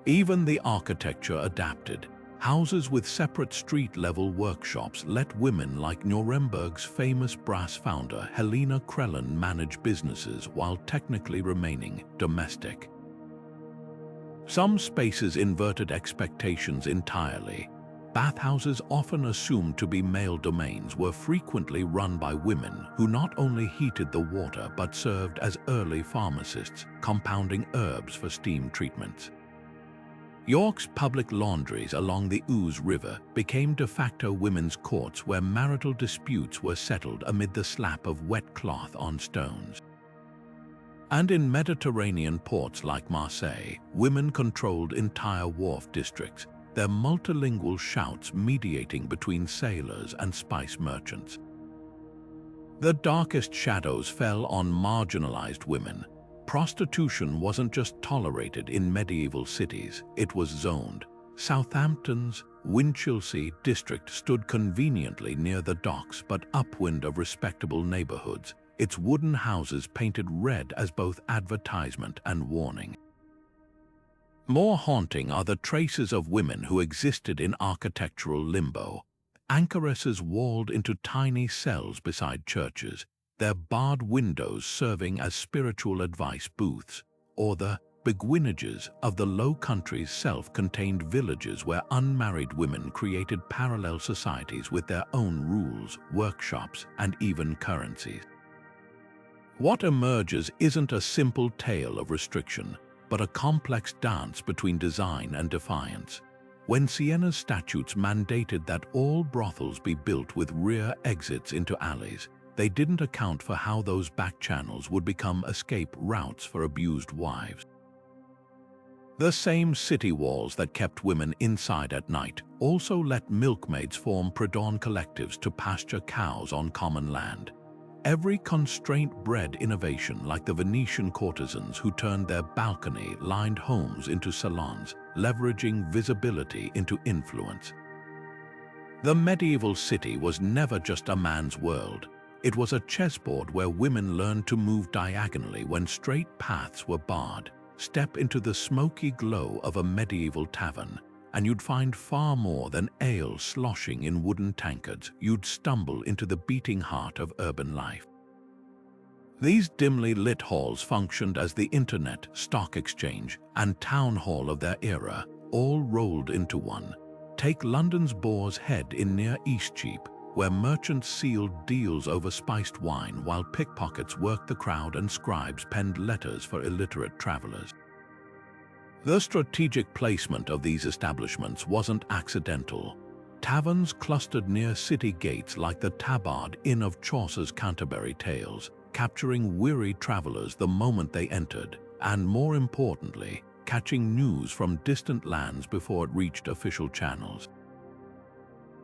Even the architecture adapted. Houses with separate street-level workshops let women like Nuremberg's famous brass founder Helena Krellen manage businesses while technically remaining domestic. Some spaces inverted expectations entirely. Bathhouses, often assumed to be male domains, were frequently run by women who not only heated the water but served as early pharmacists, compounding herbs for steam treatments. York's public laundries along the Ouse River became de facto women's courts where marital disputes were settled amid the slap of wet cloth on stones. And in Mediterranean ports like Marseille, women controlled entire wharf districts, their multilingual shouts mediating between sailors and spice merchants. The darkest shadows fell on marginalized women. Prostitution wasn't just tolerated in medieval cities, it was zoned. Southampton's Winchelsea district stood conveniently near the docks but upwind of respectable neighborhoods, its wooden houses painted red as both advertisement and warning. More haunting are the traces of women who existed in architectural limbo. Anchoresses walled into tiny cells beside churches, their barred windows serving as spiritual advice booths, or the beguinages of the Low Countries, self-contained villages where unmarried women created parallel societies with their own rules, workshops, and even currencies. What emerges isn't a simple tale of restriction, but a complex dance between design and defiance. When Siena's statutes mandated that all brothels be built with rear exits into alleys, they didn't account for how those back channels would become escape routes for abused wives. The same city walls that kept women inside at night also let milkmaids form pre-dawn collectives to pasture cows on common land. Every constraint bred innovation, like the Venetian courtesans who turned their balcony-lined homes into salons, leveraging visibility into influence. The medieval city was never just a man's world. It was a chessboard where women learned to move diagonally when straight paths were barred. Step into the smoky glow of a medieval tavern, and you'd find far more than ale sloshing in wooden tankards. You'd stumble into the beating heart of urban life. These dimly lit halls functioned as the internet, stock exchange, and town hall of their era, all rolled into one. Take London's Boar's Head in near Eastcheap, where merchants sealed deals over spiced wine while pickpockets worked the crowd and scribes penned letters for illiterate travelers. The strategic placement of these establishments wasn't accidental. Taverns clustered near city gates like the Tabard Inn of Chaucer's Canterbury Tales, capturing weary travelers the moment they entered, and more importantly, catching news from distant lands before it reached official channels.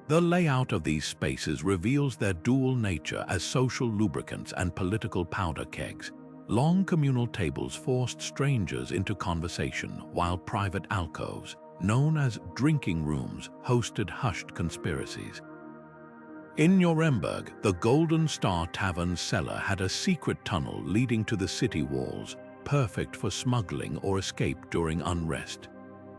The layout of these spaces reveals their dual nature as social lubricants and political powder kegs. Long communal tables forced strangers into conversation, while private alcoves, known as drinking rooms, hosted hushed conspiracies. In Nuremberg, the Golden Star Tavern's cellar had a secret tunnel leading to the city walls, perfect for smuggling or escape during unrest.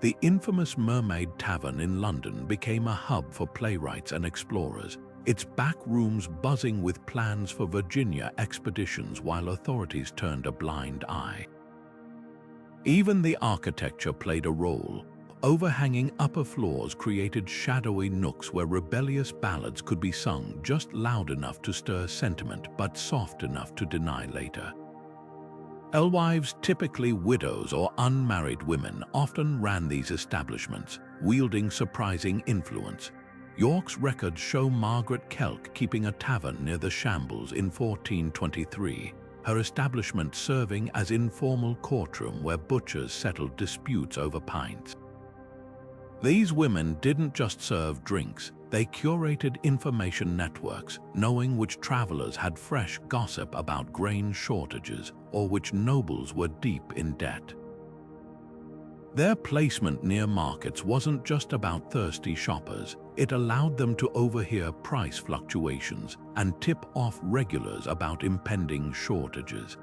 The infamous Mermaid Tavern in London became a hub for playwrights and explorers, its back rooms buzzing with plans for Virginia expeditions while authorities turned a blind eye. Even the architecture played a role. Overhanging upper floors created shadowy nooks where rebellious ballads could be sung just loud enough to stir sentiment but soft enough to deny later. Alewives, typically widows or unmarried women, often ran these establishments, wielding surprising influence. York's records show Margaret Kelk keeping a tavern near the Shambles in 1423, her establishment serving as informal courtroom where butchers settled disputes over pints. These women didn't just serve drinks, they curated information networks, knowing which travelers had fresh gossip about grain shortages or which nobles were deep in debt. Their placement near markets wasn't just about thirsty shoppers, it allowed them to overhear price fluctuations and tip off regulars about impending shortages.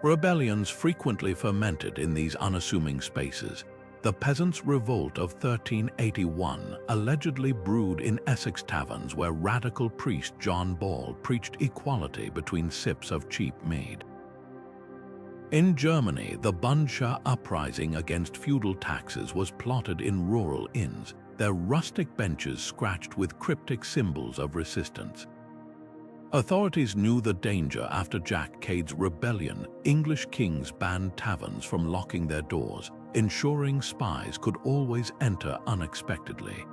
Rebellions frequently fermented in these unassuming spaces. The Peasants' Revolt of 1381 allegedly brewed in Essex taverns where radical priest John Ball preached equality between sips of cheap mead. In Germany, the Bundscha uprising against feudal taxes was plotted in rural inns, their rustic benches scratched with cryptic symbols of resistance. Authorities knew the danger after Jack Cade's rebellion. English kings banned taverns from locking their doors, ensuring spies could always enter unexpectedly.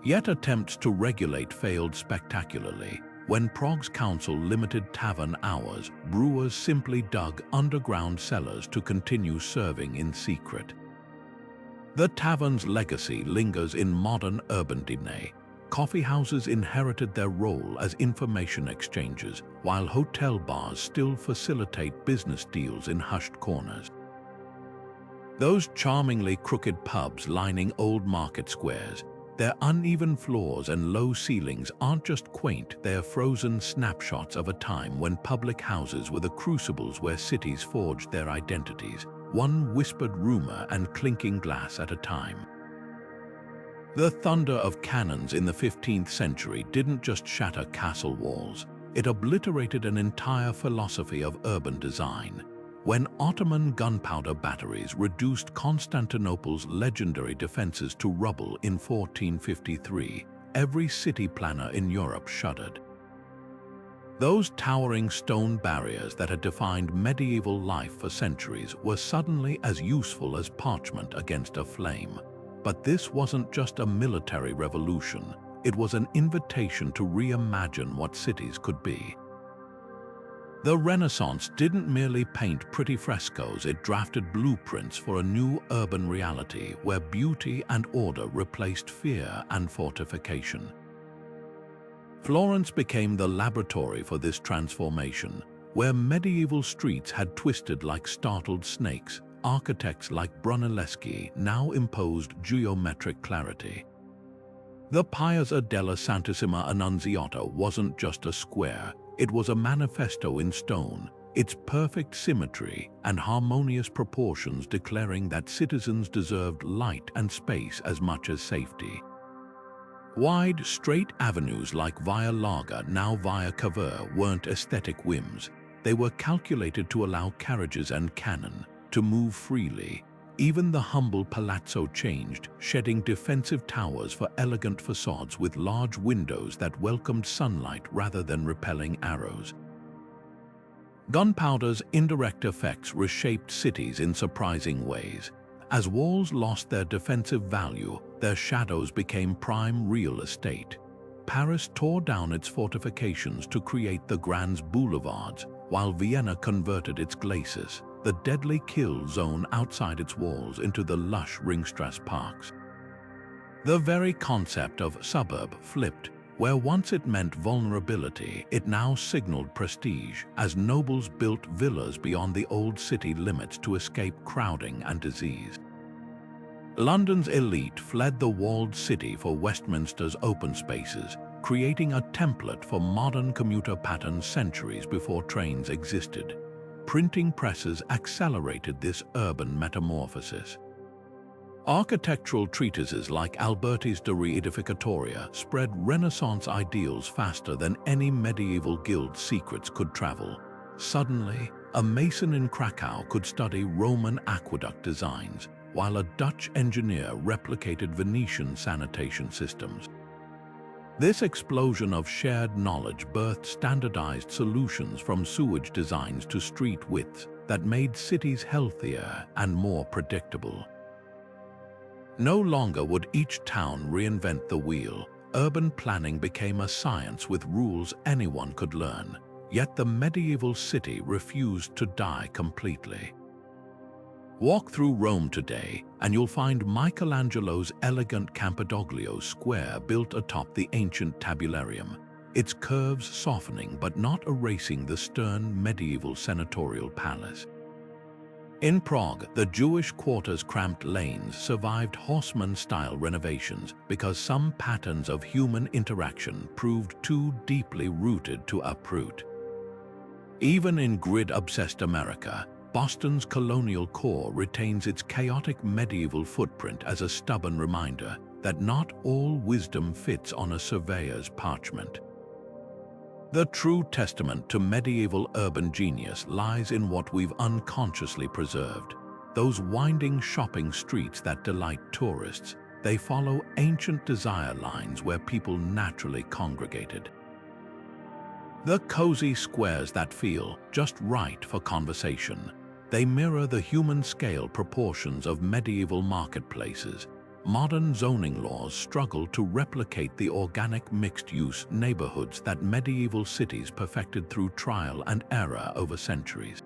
Yet attempts to regulate failed spectacularly. When Prague's council limited tavern hours, brewers simply dug underground cellars to continue serving in secret. The tavern's legacy lingers in modern urban decay. Coffee houses inherited their role as information exchanges, while hotel bars still facilitate business deals in hushed corners. Those charmingly crooked pubs lining old market squares, their uneven floors and low ceilings aren't just quaint, they're frozen snapshots of a time when public houses were the crucibles where cities forged their identities, one whispered rumor and clinking glass at a time. The thunder of cannons in the 15th century didn't just shatter castle walls, it obliterated an entire philosophy of urban design. When Ottoman gunpowder batteries reduced Constantinople's legendary defenses to rubble in 1453, every city planner in Europe shuddered. Those towering stone barriers that had defined medieval life for centuries were suddenly as useful as parchment against a flame. But this wasn't just a military revolution, it was an invitation to reimagine what cities could be. The Renaissance didn't merely paint pretty frescoes, it drafted blueprints for a new urban reality where beauty and order replaced fear and fortification. Florence became the laboratory for this transformation, where medieval streets had twisted like startled snakes. Architects like Brunelleschi now imposed geometric clarity. The Piazza della Santissima Annunziata wasn't just a square, it was a manifesto in stone, its perfect symmetry and harmonious proportions declaring that citizens deserved light and space as much as safety. Wide, straight avenues like Via Larga, now Via Cavour, weren't aesthetic whims. They were calculated to allow carriages and cannon to move freely. Even the humble palazzo changed, shedding defensive towers for elegant facades with large windows that welcomed sunlight rather than repelling arrows. Gunpowder's indirect effects reshaped cities in surprising ways. As walls lost their defensive value, their shadows became prime real estate. Paris tore down its fortifications to create the Grands Boulevards, while Vienna converted its glacis, the deadly kill zone outside its walls, into the lush Ringstrasse parks. The very concept of suburb flipped. Where once it meant vulnerability, it now signaled prestige, as nobles built villas beyond the old city limits to escape crowding and disease. London's elite fled the walled city for Westminster's open spaces, creating a template for modern commuter patterns centuries before trains existed. Printing presses accelerated this urban metamorphosis. Architectural treatises like Alberti's De Reedificatoria spread Renaissance ideals faster than any medieval guild's secrets could travel. Suddenly, a mason in Krakow could study Roman aqueduct designs, while a Dutch engineer replicated Venetian sanitation systems. This explosion of shared knowledge birthed standardized solutions from sewage designs to street widths that made cities healthier and more predictable. No longer would each town reinvent the wheel. Urban planning became a science with rules anyone could learn, yet the medieval city refused to die completely. Walk through Rome today, and you'll find Michelangelo's elegant Campidoglio square built atop the ancient tabularium, its curves softening but not erasing the stern medieval senatorial palace. In Prague, the Jewish quarter's cramped lanes survived Haussmann-style renovations because some patterns of human interaction proved too deeply rooted to uproot. Even in grid-obsessed America, Boston's colonial core retains its chaotic medieval footprint as a stubborn reminder that not all wisdom fits on a surveyor's parchment. The true testament to medieval urban genius lies in what we've unconsciously preserved. Those winding shopping streets that delight tourists, they follow ancient desire lines where people naturally congregated. The cozy squares that feel just right for conversation. They mirror the human-scale proportions of medieval marketplaces. Modern zoning laws struggle to replicate the organic mixed-use neighborhoods that medieval cities perfected through trial and error over centuries.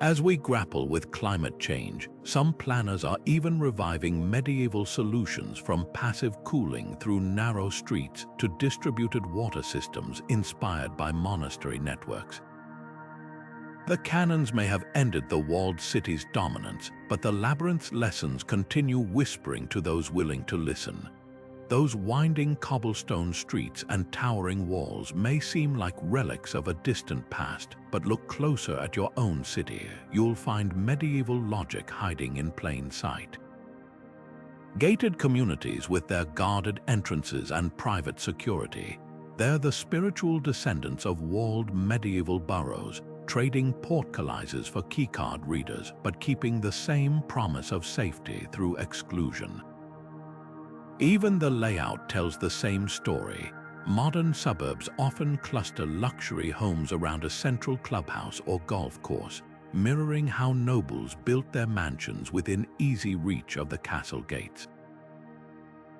As we grapple with climate change, some planners are even reviving medieval solutions, from passive cooling through narrow streets to distributed water systems inspired by monastery networks. The canons may have ended the walled city's dominance, but the labyrinth's lessons continue whispering to those willing to listen. Those winding cobblestone streets and towering walls may seem like relics of a distant past, but look closer at your own city. You'll find medieval logic hiding in plain sight. Gated communities with their guarded entrances and private security, they're the spiritual descendants of walled medieval boroughs, trading portcullises for keycard readers, but keeping the same promise of safety through exclusion. Even the layout tells the same story. Modern suburbs often cluster luxury homes around a central clubhouse or golf course, mirroring how nobles built their mansions within easy reach of the castle gates.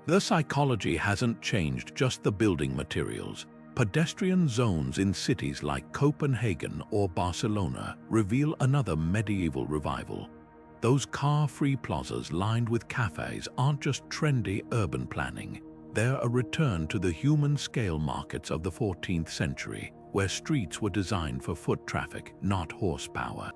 The psychology hasn't changed, just the building materials. Pedestrian zones in cities like Copenhagen or Barcelona reveal another medieval revival. Those car-free plazas lined with cafes aren't just trendy urban planning. They're a return to the human-scale markets of the 14th century, where streets were designed for foot traffic, not horsepower.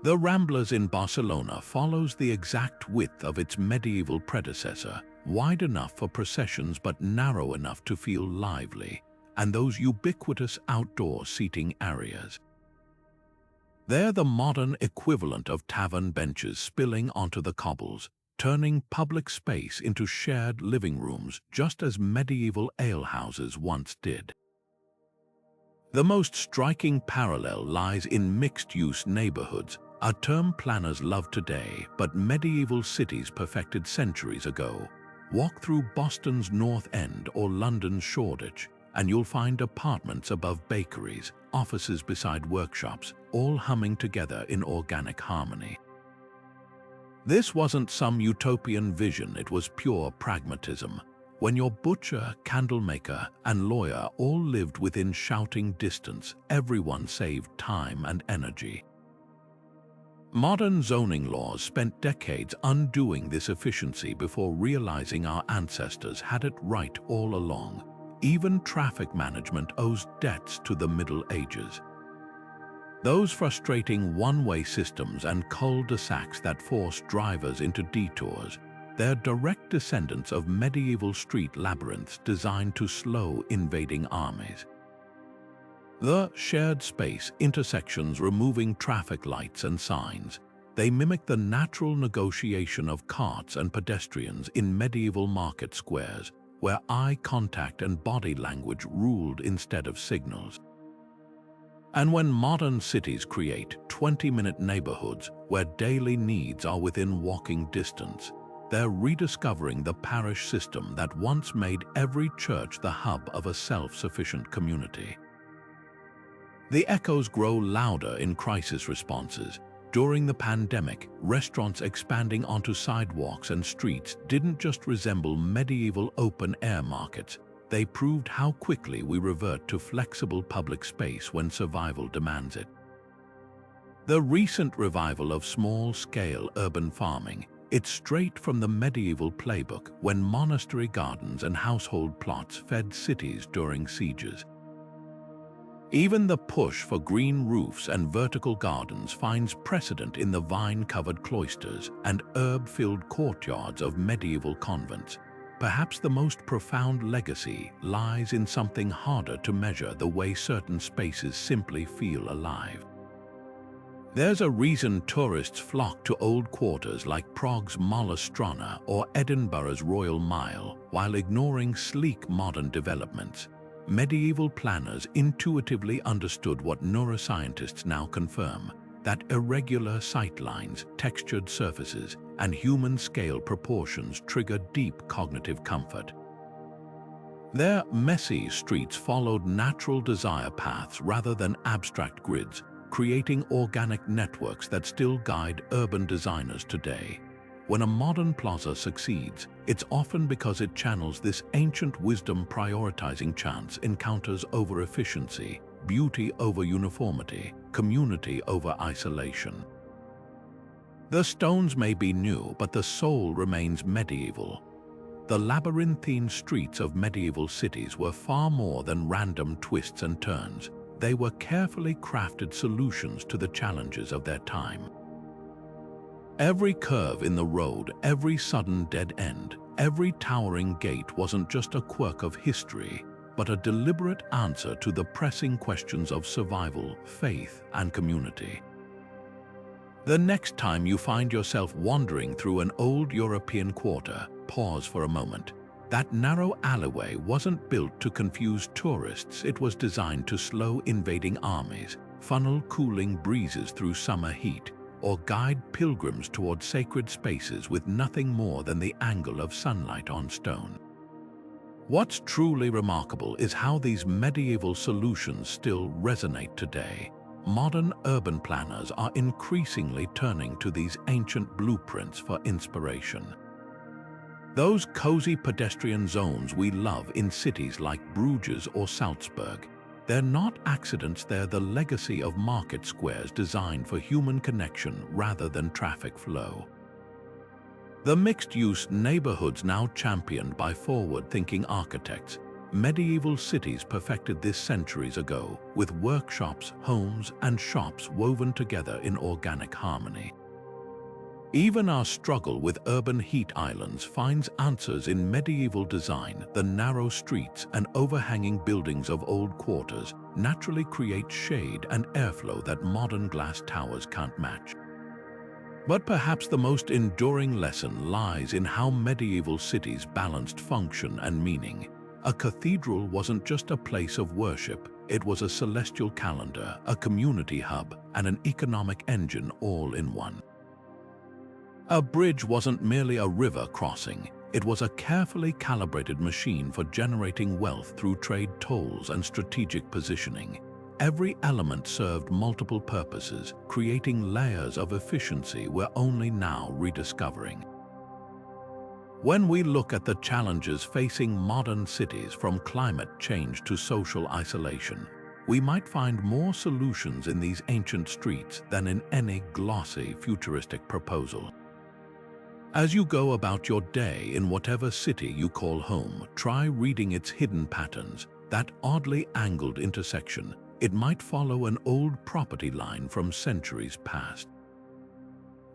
The Ramblas in Barcelona follows the exact width of its medieval predecessor, wide enough for processions but narrow enough to feel lively, and those ubiquitous outdoor seating areas. They're the modern equivalent of tavern benches spilling onto the cobbles, turning public space into shared living rooms just as medieval alehouses once did. The most striking parallel lies in mixed-use neighborhoods, a term planners love today but medieval cities perfected centuries ago. Walk through Boston's North End or London's Shoreditch, and you'll find apartments above bakeries, offices beside workshops, all humming together in organic harmony. This wasn't some utopian vision, it was pure pragmatism. When your butcher, candlemaker, and lawyer all lived within shouting distance, everyone saved time and energy. Modern zoning laws spent decades undoing this efficiency before realizing our ancestors had it right all along. Even traffic management owes debts to the Middle Ages. Those frustrating one-way systems and cul-de-sacs that force drivers into detours, they're direct descendants of medieval street labyrinths designed to slow invading armies. The shared space intersections removing traffic lights and signs, they mimic the natural negotiation of carts and pedestrians in medieval market squares, where eye contact and body language ruled instead of signals. And when modern cities create 20-minute neighborhoods where daily needs are within walking distance, they're rediscovering the parish system that once made every church the hub of a self-sufficient community. The echoes grow louder in crisis responses. During the pandemic, restaurants expanding onto sidewalks and streets didn't just resemble medieval open-air markets. They proved how quickly we revert to flexible public space when survival demands it. The recent revival of small-scale urban farming, it's straight from the medieval playbook when monastery gardens and household plots fed cities during sieges. Even the push for green roofs and vertical gardens finds precedent in the vine-covered cloisters and herb-filled courtyards of medieval convents. Perhaps the most profound legacy lies in something harder to measure: the way certain spaces simply feel alive. There's a reason tourists flock to old quarters like Prague's Mala Strana or Edinburgh's Royal Mile, while ignoring sleek modern developments. Medieval planners intuitively understood what neuroscientists now confirm: that irregular sightlines, textured surfaces, and human-scale proportions trigger deep cognitive comfort. Their messy streets followed natural desire paths rather than abstract grids, creating organic networks that still guide urban designers today. When a modern plaza succeeds, it's often because it channels this ancient wisdom, prioritizing chance encounters over efficiency, beauty over uniformity, community over isolation. The stones may be new, but the soul remains medieval. The labyrinthine streets of medieval cities were far more than random twists and turns. They were carefully crafted solutions to the challenges of their time. Every curve in the road, every sudden dead end, every towering gate wasn't just a quirk of history, but a deliberate answer to the pressing questions of survival, faith, and community. The next time you find yourself wandering through an old European quarter, pause for a moment. That narrow alleyway wasn't built to confuse tourists, it was designed to slow invading armies, funnel cooling breezes through summer heat, or guide pilgrims toward sacred spaces with nothing more than the angle of sunlight on stone. What's truly remarkable is how these medieval solutions still resonate today. Modern urban planners are increasingly turning to these ancient blueprints for inspiration. Those cozy pedestrian zones we love in cities like Bruges or Salzburg, they're not accidents, they're the legacy of market squares designed for human connection rather than traffic flow. The mixed-use neighborhoods now championed by forward-thinking architects, medieval cities perfected this centuries ago, with workshops, homes, and shops woven together in organic harmony. Even our struggle with urban heat islands finds answers in medieval design. The narrow streets and overhanging buildings of old quarters naturally create shade and airflow that modern glass towers can't match. But perhaps the most enduring lesson lies in how medieval cities balanced function and meaning. A cathedral wasn't just a place of worship, it was a celestial calendar, a community hub, and an economic engine all in one. A bridge wasn't merely a river crossing, it was a carefully calibrated machine for generating wealth through trade tolls and strategic positioning. Every element served multiple purposes, creating layers of efficiency we're only now rediscovering. When we look at the challenges facing modern cities, from climate change to social isolation, we might find more solutions in these ancient streets than in any glossy, futuristic proposal. As you go about your day in whatever city you call home, try reading its hidden patterns. That oddly angled intersection, it might follow an old property line from centuries past.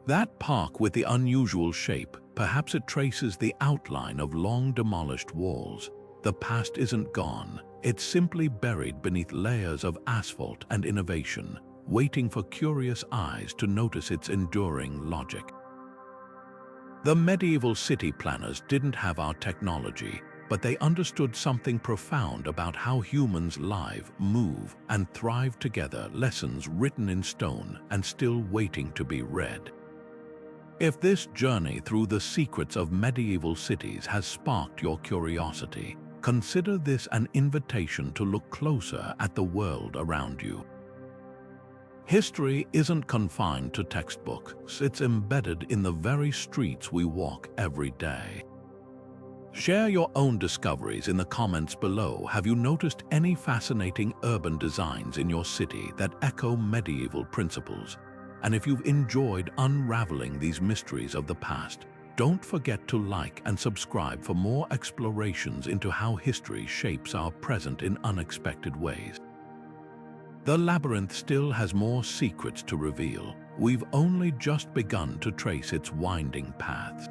That park with the unusual shape, perhaps it traces the outline of long demolished walls. The past isn't gone, it's simply buried beneath layers of asphalt and innovation, waiting for curious eyes to notice its enduring logic. The medieval city planners didn't have our technology, but they understood something profound about how humans live, move, and thrive together, lessons written in stone and still waiting to be read. If this journey through the secrets of medieval cities has sparked your curiosity, consider this an invitation to look closer at the world around you. History isn't confined to textbooks, it's embedded in the very streets we walk every day. Share your own discoveries in the comments below. Have you noticed any fascinating urban designs in your city that echo medieval principles? And if you've enjoyed unraveling these mysteries of the past, don't forget to like and subscribe for more explorations into how history shapes our present in unexpected ways. The labyrinth still has more secrets to reveal. We've only just begun to trace its winding paths.